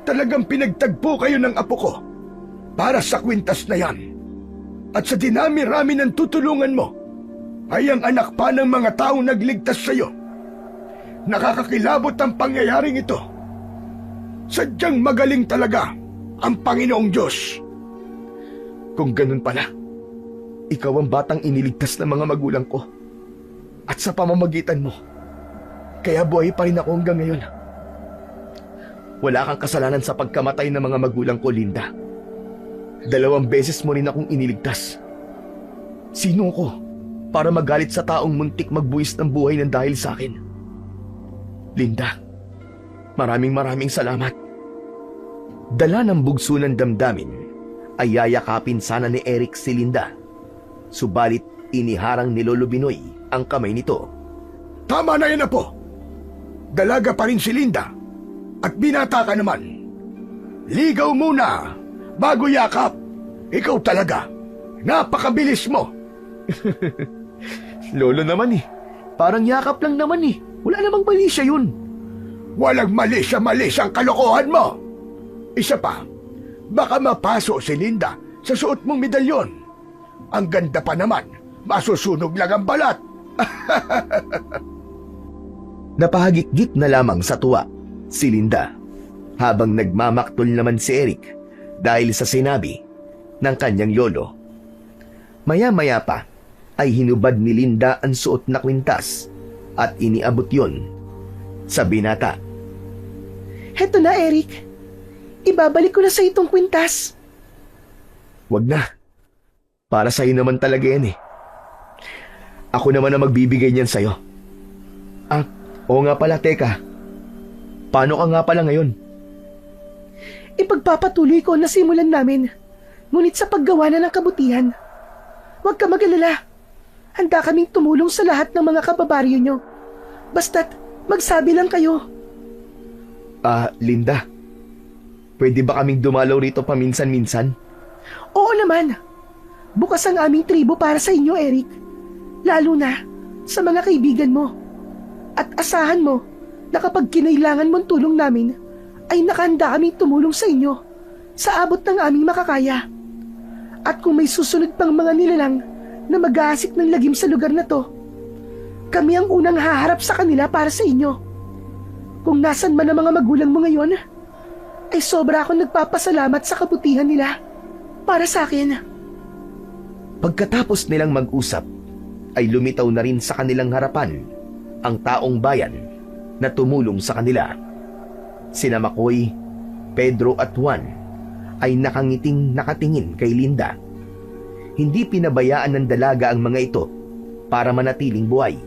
Talagang pinagtagpo kayo ng apo ko para sa kwintas na yan. At sa dinami-rami ng tutulungan mo, ay ang anak pa ng mga taong nagligtas sa iyo. Nakakakilabot ang pangyayaring ito. Sadyang magaling talaga ang Panginoong Diyos. Kung ganun pala, ikaw ang batang iniligtas ng mga magulang ko. At sa pamamagitan mo, kaya buhay pa rin ako hanggang ngayon. Wala kang kasalanan sa pagkamatay ng mga magulang ko, Linda. 2 beses mo rin akong iniligtas. Sino ko para magalit sa taong muntik magbuwis ng buhay ng dahil sa akin? Linda, maraming salamat. Dala ng bugso ng damdamin ay yayakapin sana ni Eric si Linda. Subalit iniharang ni Lolo Binoy ang kamay nito. Tama na yan, apo. Dalaga pa rin si Linda at binata ka naman. Ligaw muna bago yakap. Ikaw talaga. Napakabilis mo. Lolo naman parang yakap lang naman Wala namang mali siya yun. Walang mali ang kalokohan mo. Isa pa, baka mapaso si Linda sa suot mong medalyon. Ang ganda pa naman, masusunog lang ang balat. Napahagit-git na lamang sa tuwa si Linda habang nagmamaktol naman si Eric dahil sa sinabi ng kanyang lolo. Maya-maya pa ay hinubad ni Linda ang suot na kwintas at iniabot yon sa binata. Heto na, Eric. Ibabalik ko na sa itong kwintas. Wag na. Para sa'yo naman talaga yan eh. Ako naman ang magbibigay niyan sa'yo. Oo nga pala, teka. Paano ka nga pala ngayon? Ipagpapatuloy ko ang nasimulan namin. Ngunit sa paggawa na ng kabutihan, huwag ka mag-alala. Handa kaming tumulong sa lahat ng mga kababaryo nyo. Basta't magsabi lang kayo. Linda. Pwede ba kaming dumalaw rito paminsan-minsan? Oo naman. Bukas ang aming tribo para sa inyo, Eric. Lalo na sa mga kaibigan mo. At asahan mo na kapag kinailangan mong tulong namin, ay nakahanda kaming tumulong sa inyo sa abot ng aming makakaya. At kung may susunod pang mga nilalang na mag-aasik ng lagim sa lugar na to, kami ang unang haharap sa kanila para sa inyo. Kung nasan man ang mga magulang mo ngayon, ay sobra akong nagpapasalamat sa kabutihan nila para sa akin. Pagkatapos nilang mag-usap, ay lumitaw na rin sa kanilang harapan ang taong bayan na tumulong sa kanila. Sina Makoy, Pedro at Juan ay nakangiting nakatingin kay Linda. Hindi pinabayaan ng dalaga ang mga ito para manatiling buhay.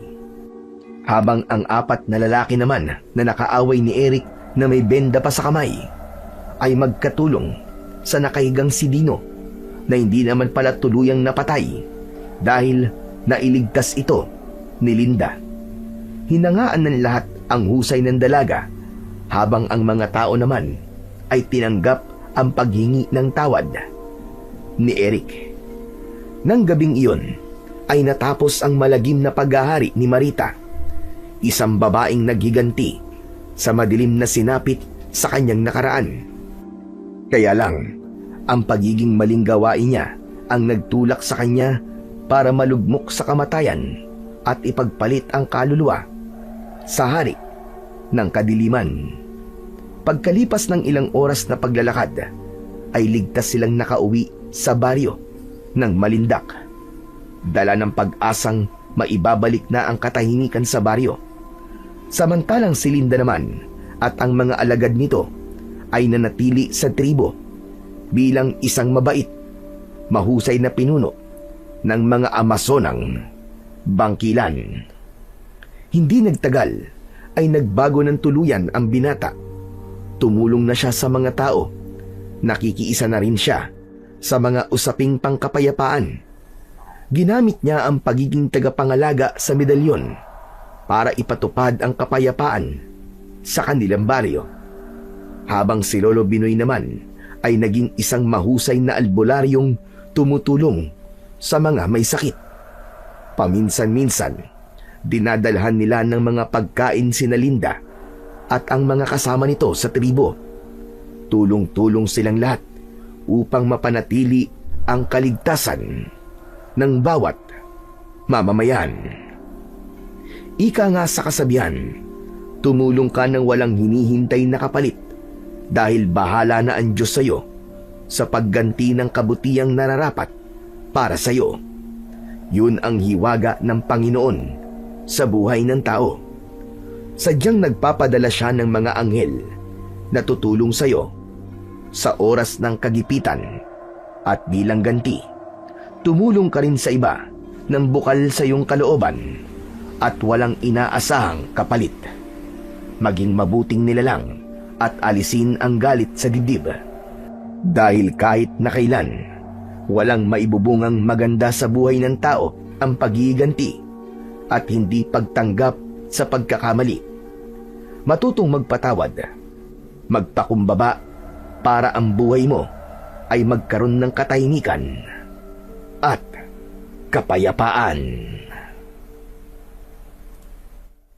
Habang ang apat na lalaki naman na nakaaway ni Eric na may benda pa sa kamay ay magkatulong sa nakahigang si Dino na hindi naman pala tuluyang napatay dahil nailigtas ito ni Linda. Hinangaan ng lahat ang husay ng dalaga habang ang mga tao naman ay tinanggap ang paghingi ng tawad ni Eric. Nang gabing iyon ay natapos ang malagim na paghahari ni Marita, isang babaeng naghiganti sa madilim na sinapit sa kanyang nakaraan. Kaya lang, ang pagiging maling gawain niya ang nagtulak sa kanya para malugmok sa kamatayan at ipagpalit ang kaluluwa sa hari ng kadiliman. Pagkalipas ng ilang oras na paglalakad, ay ligtas silang nakauwi sa baryo ng Malindak. Dala ng pag-asang maibabalik na ang katahimikan sa baryo. Samantalang si Linda naman at ang mga alagad nito ay nanatili sa tribo bilang isang mabait, mahusay na pinuno ng mga Amazonang bangkilan. Hindi nagtagal ay nagbago ng tuluyan ang binata. Tumulong na siya sa mga tao. Nakikiisa na rin siya sa mga usaping pangkapayapaan. Ginamit niya ang pagiging tagapangalaga sa medalyon para ipatupad ang kapayapaan sa kanilang baryo. Habang si Lolo Binoy naman ay naging isang mahusay na albularyong tumutulong sa mga may sakit. Paminsan-minsan, dinadalhan nila ng mga pagkain sina Linda at ang mga kasama nito sa tribo. Tulong-tulong silang lahat upang mapanatili ang kaligtasan ng bawat mamamayan. Ika nga sa kasabihan, tumulong ka ng walang hinihintay na kapalit dahil bahala na ang Diyos sa iyo sa pagganti ng kabutihang nararapat para sa iyo. Yun ang hiwaga ng Panginoon sa buhay ng tao. Sadyang nagpapadala siya ng mga anghel na tutulong sa iyo sa oras ng kagipitan at bilang ganti, tumulong ka rin sa iba ng bukal sa iyong kalooban at walang inaasahang kapalit. Maging mabuting nilalang at alisin ang galit sa dibdib. Dahil kahit na kailan, walang maibubungang maganda sa buhay ng tao ang paghiganti at hindi pagtanggap sa pagkakamali. Matutong magpatawad, magpakumbaba para ang buhay mo ay magkaroon ng katahimikan at kapayapaan.